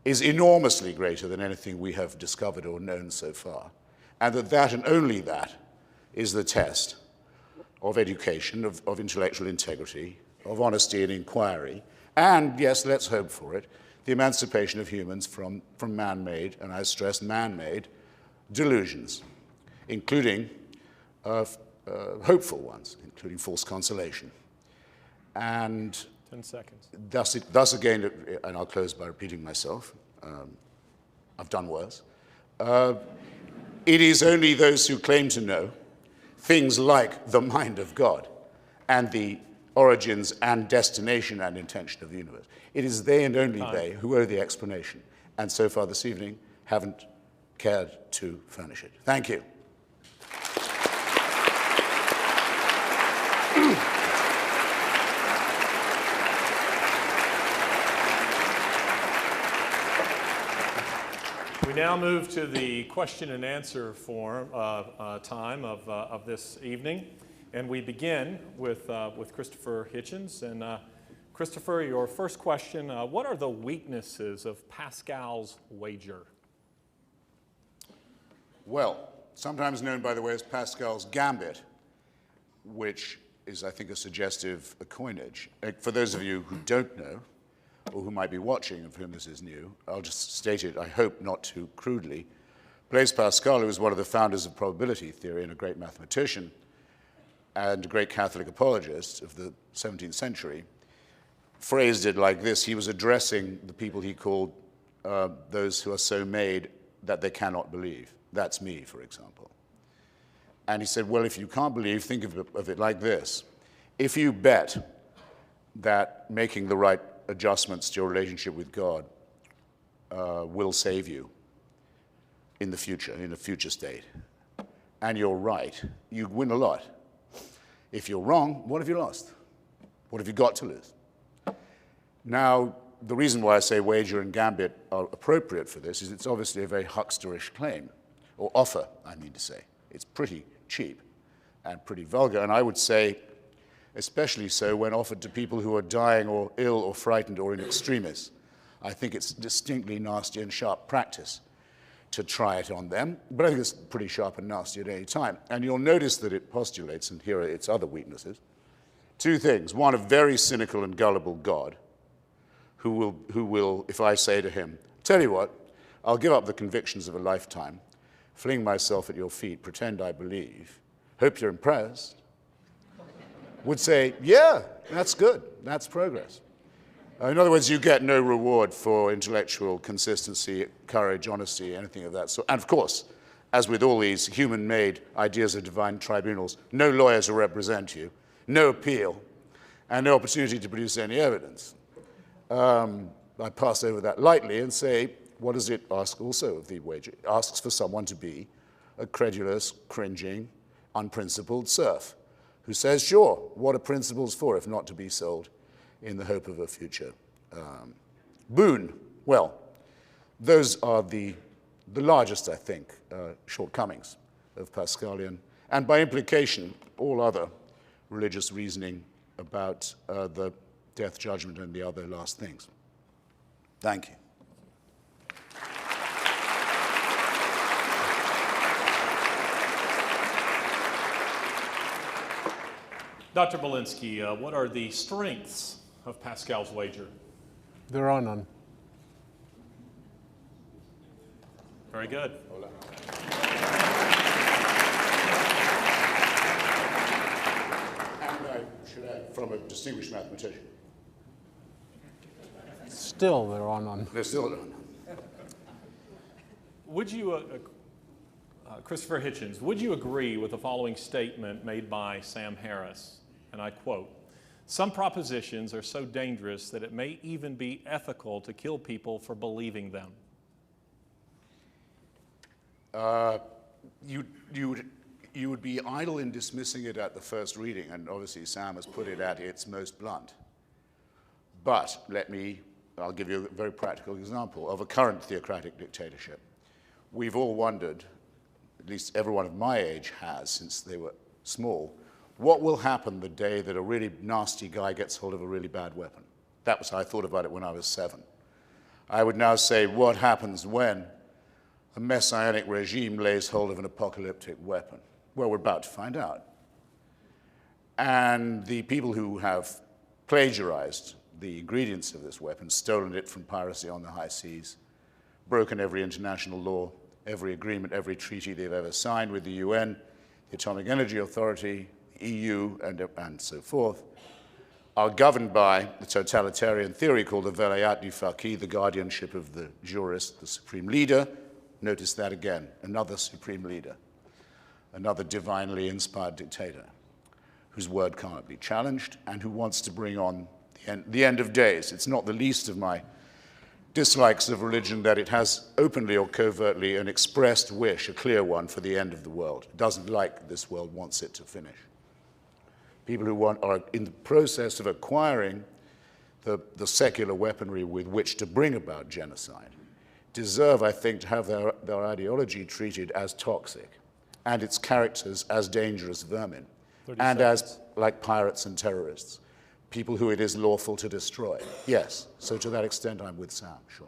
is enormously greater than anything we have discovered or known so far, and that and only that is the test of education, of intellectual integrity, of honesty and inquiry, and, yes, let's hope for it, the emancipation of humans from man-made, and I stress man-made, delusions, including hopeful ones, including false consolation. And 10 seconds. Thus again, and I'll close by repeating myself, I've done worse, it is only those who claim to know things like the mind of God and the origins and destination and intention of the universe. It is they and only they who owe the explanation, and so far this evening haven't cared to furnish it. Thank you. We now move to the question and answer time of this evening. And we begin with Christopher Hitchens. And Christopher, your first question, what are the weaknesses of Pascal's wager? Well, sometimes known, by the way, as Pascal's gambit, which is, I think, a suggestive coinage. For those of you who don't know, or who might be watching and for whom this is new, I'll just state it, I hope not too crudely. Blaise Pascal, who was one of the founders of probability theory and a great mathematician and a great Catholic apologist of the 17th century, phrased it like this. He was addressing the people he called those who are so made that they cannot believe. That's me, for example. And he said, well, if you can't believe, think of it like this. If you bet that making the right adjustments to your relationship with God will save you in the future, in a future state, and you're right, you win a lot. If you're wrong, what have you lost? What have you got to lose? Now, the reason why I say wager and gambit are appropriate for this is it's obviously a very hucksterish claim, or offer, I mean to say. It's pretty cheap and pretty vulgar, and I would say especially so when offered to people who are dying or ill or frightened or in extremis. I think it's distinctly nasty and sharp practice to try it on them, but I think it's pretty sharp and nasty at any time. And you'll notice that it postulates, and here are its other weaknesses, two things. One, a very cynical and gullible God who will, if I say to him, tell you what, I'll give up the convictions of a lifetime, fling myself at your feet, pretend I believe, hope you're impressed, would say, yeah, that's good, that's progress. In other words, you get no reward for intellectual consistency, courage, honesty, anything of that sort. And of course, as with all these human-made ideas of divine tribunals, no lawyer to represent you, no appeal, and no opportunity to produce any evidence. I pass over that lightly and say, what does it ask also of the wager? It asks for someone to be a credulous, cringing, unprincipled serf who says, sure, what are principles for if not to be sold in the hope of a future boon? Well, those are the largest, I think, shortcomings of Pascalian, and by implication, all other religious reasoning about the death judgment and the other last things. Thank you. Dr. Berlinski, what are the strengths of Pascal's wager? There are none. Very good. And I should add, from a distinguished mathematician. Still, there are none. There's still none. Would you, Christopher Hitchens, would you agree with the following statement made by Sam Harris? And I quote, some propositions are so dangerous that it may even be ethical to kill people for believing them. You would be idle in dismissing it at the first reading, and obviously Sam has put it at its most blunt. But I'll give you a very practical example of a current theocratic dictatorship. We've all wondered, at least everyone of my age has since they were small, what will happen the day that a really nasty guy gets hold of a really bad weapon? That was how I thought about it when I was 7. I would now say, what happens when a messianic regime lays hold of an apocalyptic weapon? Well, we're about to find out. And the people who have plagiarized the ingredients of this weapon, stolen it from piracy on the high seas, broken every international law, every agreement, every treaty they've ever signed with the UN, the Atomic Energy Authority, EU, and so forth, are governed by the totalitarian theory called the velayat du faqih, the guardianship of the jurist, the supreme leader. Notice that again, another supreme leader, another divinely inspired dictator whose word can't be challenged and who wants to bring on the end of days. It's not the least of my dislikes of religion that it has openly or covertly an expressed wish, a clear one, for the end of the world. It doesn't like this world, wants it to finish. People who are in the process of acquiring the secular weaponry with which to bring about genocide, deserve, I think, to have their ideology treated as toxic and its characters as dangerous vermin, 30 and seconds. as, like pirates and terrorists, people who it is lawful to destroy. Yes, so to that extent, I'm with Sam, sure.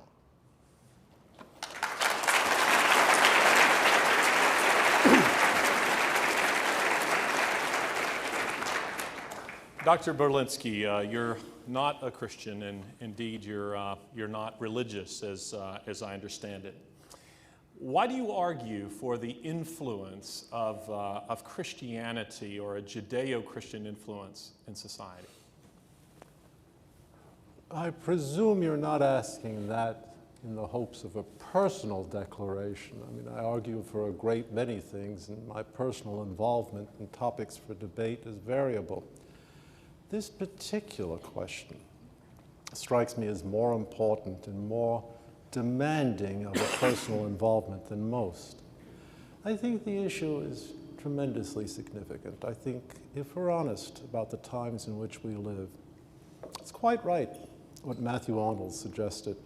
Dr. Berlinski, you're not a Christian, and indeed you're not religious, as I understand it. Why do you argue for the influence of Christianity, or a Judeo-Christian influence in society? I presume you're not asking that in the hopes of a personal declaration. I mean, I argue for a great many things, and my personal involvement in topics for debate is variable. This particular question strikes me as more important and more demanding of a personal involvement than most. I think the issue is tremendously significant. I think if we're honest about the times in which we live, it's quite right what Matthew Arnold suggested.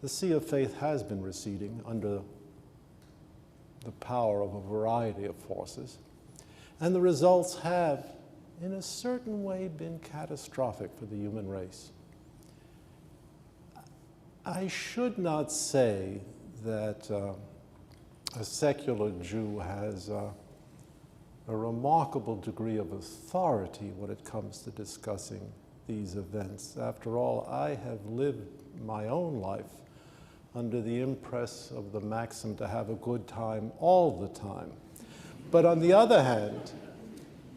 The sea of faith has been receding under the power of a variety of forces, and the results have, in a certain way, been catastrophic for the human race. I should not say that a secular Jew has a remarkable degree of authority when it comes to discussing these events. After all, I have lived my own life under the impress of the maxim to have a good time all the time. But on the other hand,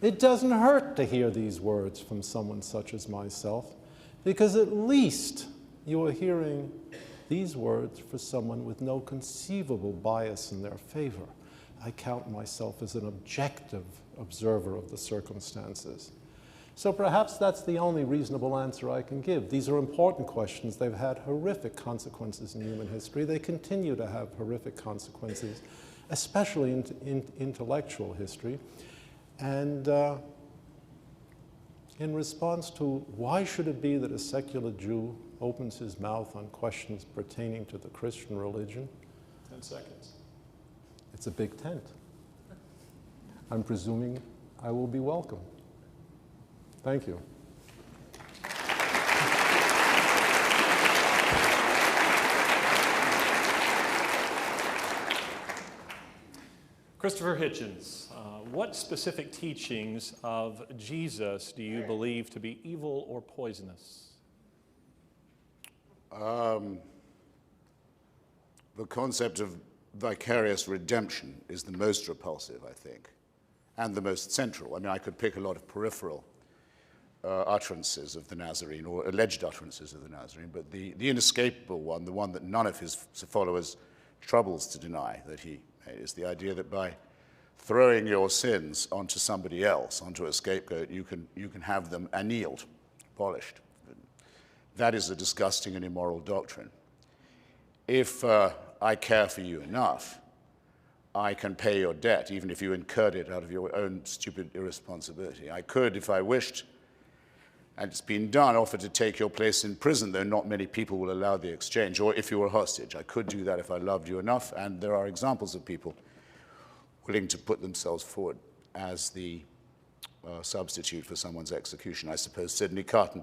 it doesn't hurt to hear these words from someone such as myself, because at least you are hearing these words for someone with no conceivable bias in their favor. I count myself as an objective observer of the circumstances. So perhaps that's the only reasonable answer I can give. These are important questions. They've had horrific consequences in human history. They continue to have horrific consequences, especially in intellectual history. And in response to why should it be that a secular Jew opens his mouth on questions pertaining to the Christian religion? 10 seconds. It's a big tent. I'm presuming I will be welcome. Thank you. Christopher Hitchens, what specific teachings of Jesus do you believe to be evil or poisonous? The concept of vicarious redemption is the most repulsive, I think, and the most central. I mean, I could pick a lot of peripheral utterances of the Nazarene, or alleged utterances of the Nazarene, but the inescapable one, the one that none of his followers troubles to deny that he made, is the idea that by throwing your sins onto somebody else, onto a scapegoat, you can have them annealed, polished. That is a disgusting and immoral doctrine. If I care for you enough, I can pay your debt, even if you incurred it out of your own stupid irresponsibility. I could, if I wished, and it's been done, offer to take your place in prison, though not many people will allow the exchange, or if you were a hostage. I could do that if I loved you enough, and there are examples of people willing to put themselves forward as the substitute for someone's execution. I suppose Sidney Carton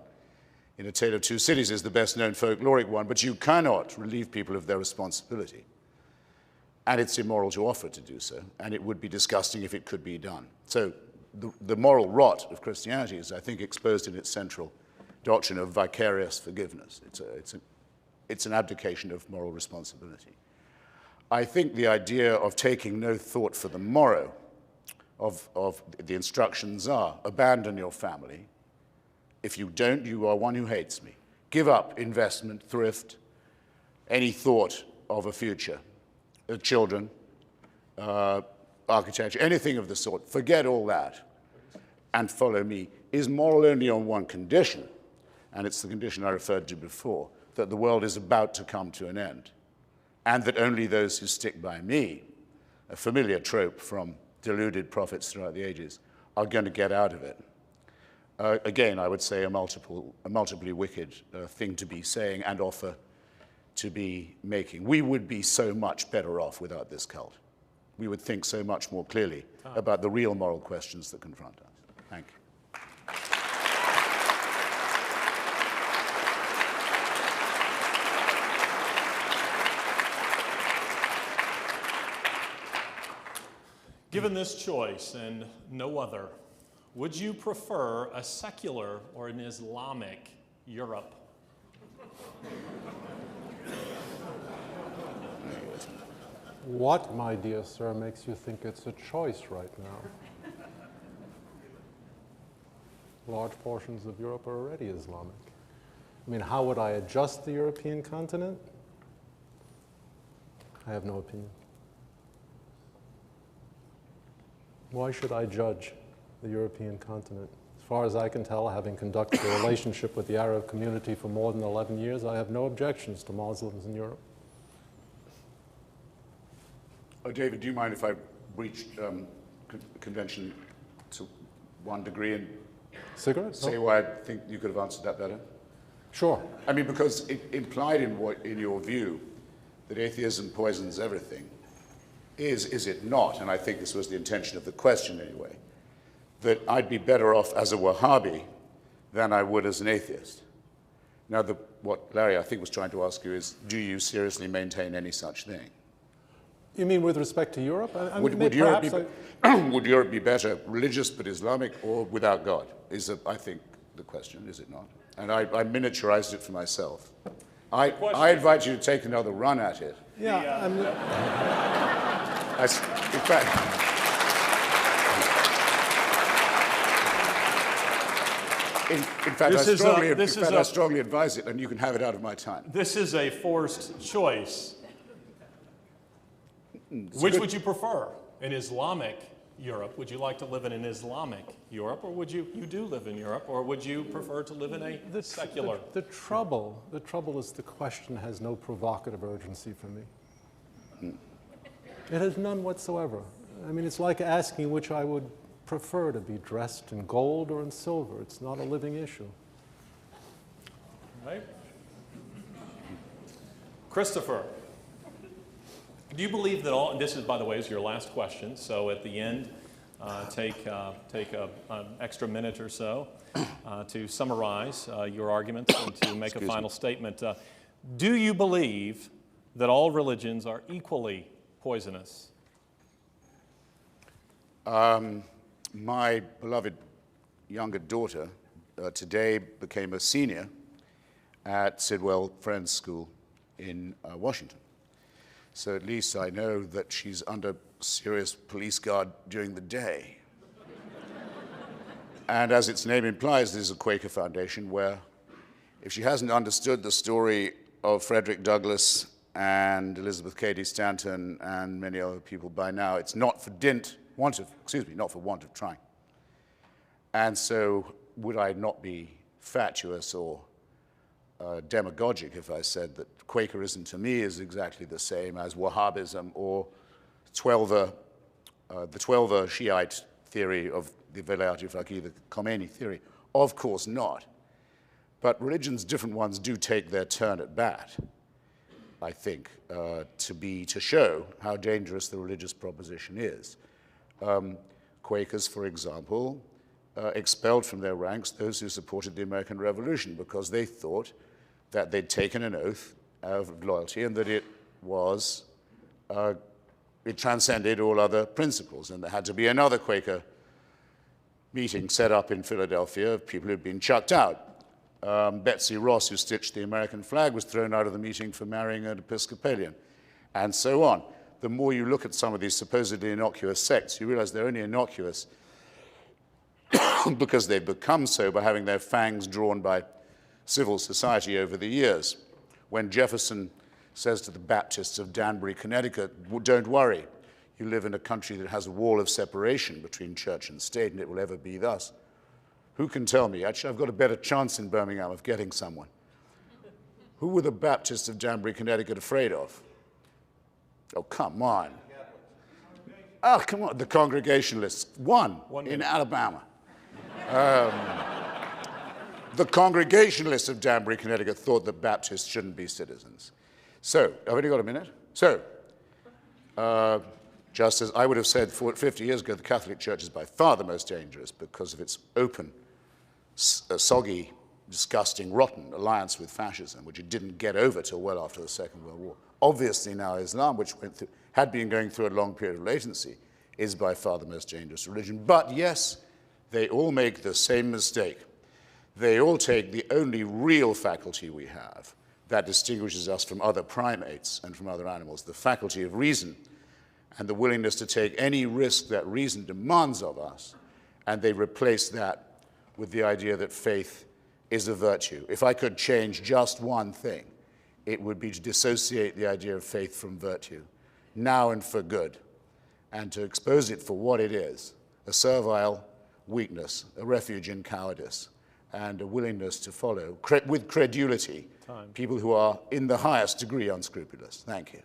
in A Tale of Two Cities is the best-known folkloric one, but you cannot relieve people of their responsibility. And it's immoral to offer to do so, and it would be disgusting if it could be done. So the moral rot of Christianity is, I think, exposed in its central doctrine of vicarious forgiveness. It's an abdication of moral responsibility. I think the idea of taking no thought for the morrow of the instructions are, abandon your family. If you don't, you are one who hates me. Give up investment, thrift, any thought of a future, children, architecture, anything of the sort. Forget all that and follow me is moral only on one condition, and it's the condition I referred to before, that the world is about to come to an end, and that only those who stick by me, a familiar trope from deluded prophets throughout the ages, are going to get out of it. Again, I would say a multiply wicked thing to be saying and offer to be making. We would be so much better off without this cult. We would think so much more clearly about the real moral questions that confront us. Thank you. Given this choice and no other, would you prefer a secular or an Islamic Europe? What, my dear sir, makes you think it's a choice right now? Large portions of Europe are already Islamic. I mean, how would I adjust the European continent? I have no opinion. Why should I judge the European continent? As far as I can tell, having conducted a relationship with the Arab community for more than 11 years, I have no objections to Muslims in Europe. Oh, David, do you mind if I breach convention to one degree and Cigarette? say why I think you could have answered that better? Sure. I mean, because it implied in your view that atheism poisons everything is it not, and I think this was the intention of the question anyway, that I'd be better off as a Wahhabi than I would as an atheist. Now, what Larry, I think, was trying to ask you is, do you seriously maintain any such thing? You mean with respect to Europe? Would Europe be better religious but Islamic or without God? Is, I think, the question, is it not? And I miniaturized it for myself. I invite you to take another run at it. Yeah, In fact, I strongly advise it, and you can have it out of my time. This is a forced choice. Which would you prefer? An Islamic Europe? Would you like to live in an Islamic Europe, or would you do live in Europe, or would you prefer to live in a secular? The trouble is the question has no provocative urgency for me. It has none whatsoever. I mean, it's like asking which I would prefer to be dressed in gold or in silver. It's not a living issue. Right. Christopher, do you believe that all, and this is, by the way, is your last question, so at the end, take an extra minute or so to summarize your arguments and to make a final statement. Do you believe that all religions are equally poisonous? My beloved younger daughter today became a senior at Sidwell Friends School in Washington. So at least I know that she's under serious police guard during the day. And as its name implies, this is a Quaker foundation where if she hasn't understood the story of Frederick Douglass and Elizabeth Cady Stanton and many other people by now, it's not for want of trying. And so would I not be fatuous or demagogic if I said that Quakerism to me is exactly the same as Wahhabism or the Twelver Shiite theory of the Velayat-e Faqih, the Khomeini theory? Of course not. But religions, different ones, do take their turn at bat, I think, to show how dangerous the religious proposition is. Quakers, for example, expelled from their ranks those who supported the American Revolution because they thought that they'd taken an oath of loyalty and that it transcended all other principles, and there had to be another Quaker meeting set up in Philadelphia of people who'd been chucked out. Betsy Ross, who stitched the American flag, was thrown out of the meeting for marrying an Episcopalian, and so on. The more you look at some of these supposedly innocuous sects, you realize they're only innocuous because they've become so by having their fangs drawn by civil society over the years. When Jefferson says to the Baptists of Danbury, Connecticut, don't worry, you live in a country that has a wall of separation between church and state, and it will ever be thus. Who can tell me? Actually, I've got a better chance in Birmingham of getting someone. Who were the Baptists of Danbury, Connecticut afraid of? Oh, come on. Oh, come on. The Congregationalists. One in Alabama. The Congregationalists of Danbury, Connecticut thought that Baptists shouldn't be citizens. So, I've only got a minute. So, just as I would have said 50 years ago, the Catholic Church is by far the most dangerous because of its open, soggy, disgusting, rotten alliance with fascism, which it didn't get over till well after the Second World War. Obviously now Islam, which had been going through a long period of latency, is by far the most dangerous religion. But yes, they all make the same mistake. They all take the only real faculty we have that distinguishes us from other primates and from other animals, the faculty of reason and the willingness to take any risk that reason demands of us, and they replace that with the idea that faith is a virtue. If I could change just one thing, it would be to dissociate the idea of faith from virtue, now and for good, and to expose it for what it is, a servile weakness, a refuge in cowardice, and a willingness to follow, with credulity, people who are in the highest degree unscrupulous. Thank you.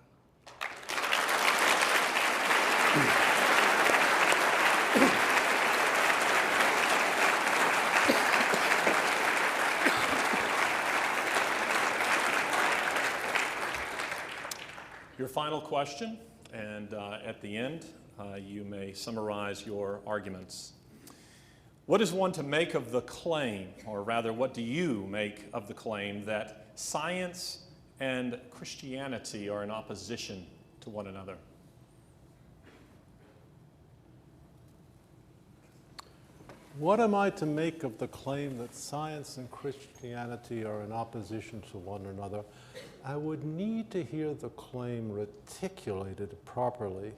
Your final question, and at the end, you may summarize your arguments. What is one to make of the claim, or rather, what do you make of the claim that science and Christianity are in opposition to one another? What am I to make of the claim that science and Christianity are in opposition to one another? I would need to hear the claim reticulated properly.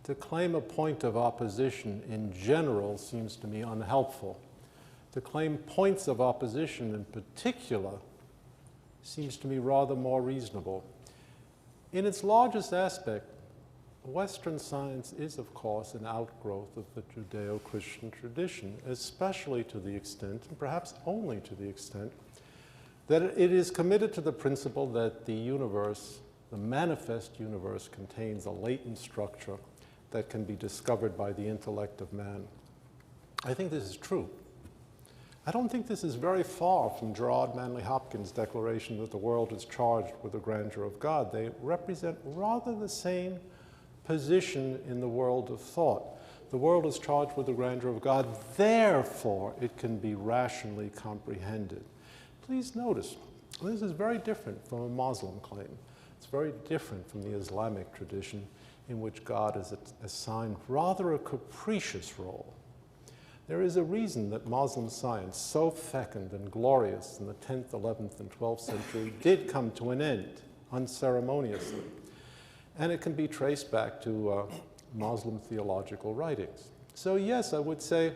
To claim a point of opposition in general seems to me unhelpful. To claim points of opposition in particular seems to me rather more reasonable. In its largest aspect, Western science is, of course, an outgrowth of the Judeo-Christian tradition, especially to the extent, and perhaps only to the extent, that it is committed to the principle that the universe, the manifest universe, contains a latent structure that can be discovered by the intellect of man. I think this is true. I don't think this is very far from Gerard Manley Hopkins' declaration that the world is charged with the grandeur of God. They represent rather the same position in the world of thought. The world is charged with the grandeur of God, therefore it can be rationally comprehended. Please notice, this is very different from a Muslim claim. It's very different from the Islamic tradition, in which God is assigned rather a capricious role. There is a reason that Muslim science, so fecund and glorious in the 10th, 11th, and 12th century, did come to an end unceremoniously. And it can be traced back to Muslim theological writings. So yes, I would say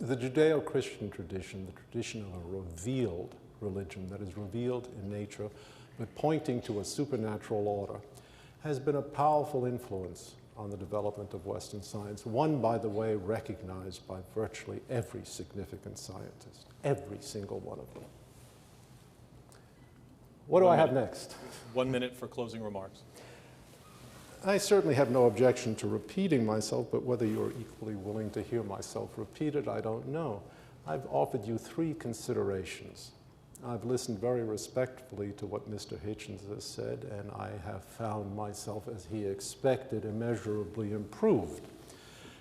the Judeo-Christian tradition, the tradition of a revealed religion that is revealed in nature, but pointing to a supernatural order, has been a powerful influence on the development of Western science, one, by the way, recognized by virtually every significant scientist, every single one of them. What do I have next? 1 minute for closing remarks. I certainly have no objection to repeating myself, but whether you're equally willing to hear myself repeated, I don't know. I've offered you 3 considerations. I've listened very respectfully to what Mr. Hitchens has said, and I have found myself, as he expected, immeasurably improved.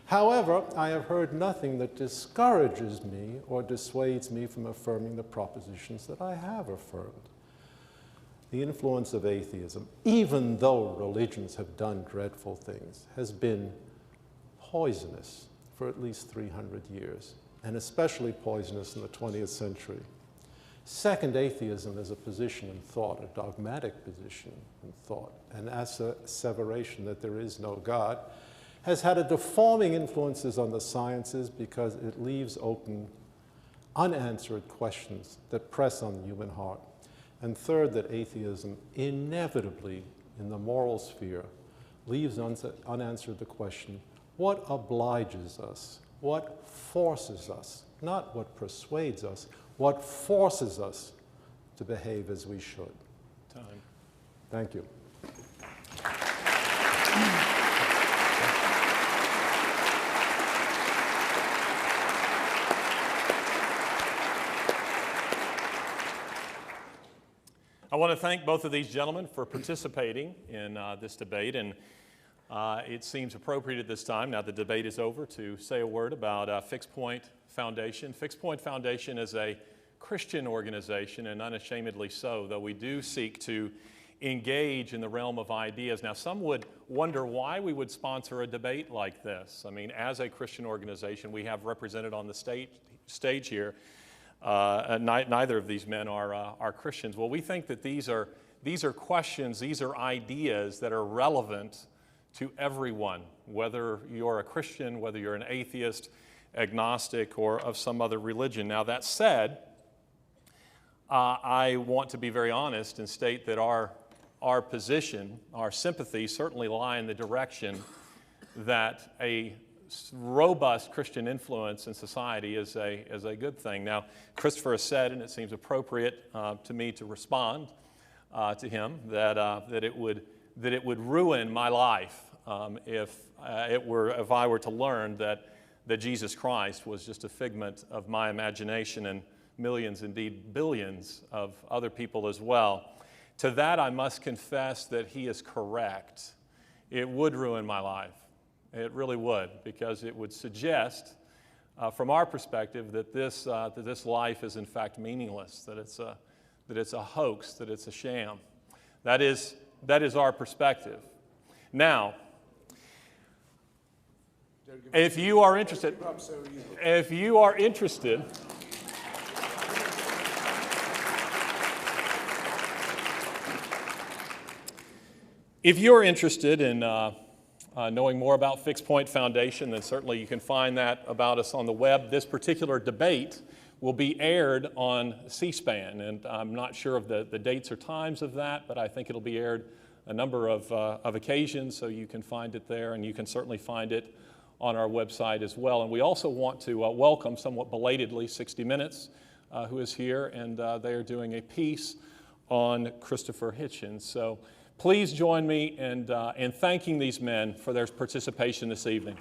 However, I have heard nothing that discourages me or dissuades me from affirming the propositions that I have affirmed. The influence of atheism, even though religions have done dreadful things, has been poisonous for at least 300 years, and especially poisonous in the 20th century. Second, atheism is a position in thought, a dogmatic position in thought, an asseveration that there is no God, has had a deforming influences on the sciences because it leaves open unanswered questions that press on the human heart. And third, that atheism inevitably, in the moral sphere, leaves unanswered the question, what obliges us? What forces us? Not what persuades us, what forces us to behave as we should. Time. Thank you. I want to thank both of these gentlemen for participating in this debate, and it seems appropriate at this time, now the debate is over, to say a word about Fixed Point Foundation. Fixed Point Foundation is a Christian organization, and unashamedly so, though we do seek to engage in the realm of ideas. Now, some would wonder why we would sponsor a debate like this. I mean, as a Christian organization, we have represented on the stage here. Neither of these men are Christians. Well, we think that these are questions, these are ideas that are relevant to everyone, whether you're a Christian, whether you're an atheist, agnostic, or of some other religion. Now, that said, I want to be very honest and state that our position, our sympathies certainly lie in the direction that a robust Christian influence in society is a good thing. Now, Christopher has said, and it seems appropriate to me to respond to him, that it would ruin my life if I were to learn that Jesus Christ was just a figment of my imagination and millions, indeed billions, of other people as well. To that, I must confess that he is correct. It would ruin my life. It really would, because it would suggest, from our perspective, that this life is in fact meaningless, that it's a hoax, that it's a sham. That is our perspective. Now, if you are interested, if you're interested in knowing more about Fixed Point Foundation, then certainly you can find that about us on the web. This particular debate will be aired on C-SPAN, and I'm not sure of the dates or times of that, but I think it'll be aired a number of occasions, so you can find it there, and you can certainly find it on our website as well. And we also want to welcome, somewhat belatedly, 60 Minutes, who is here, and they are doing a piece on Christopher Hitchens. So please join me in thanking these men for their participation this evening.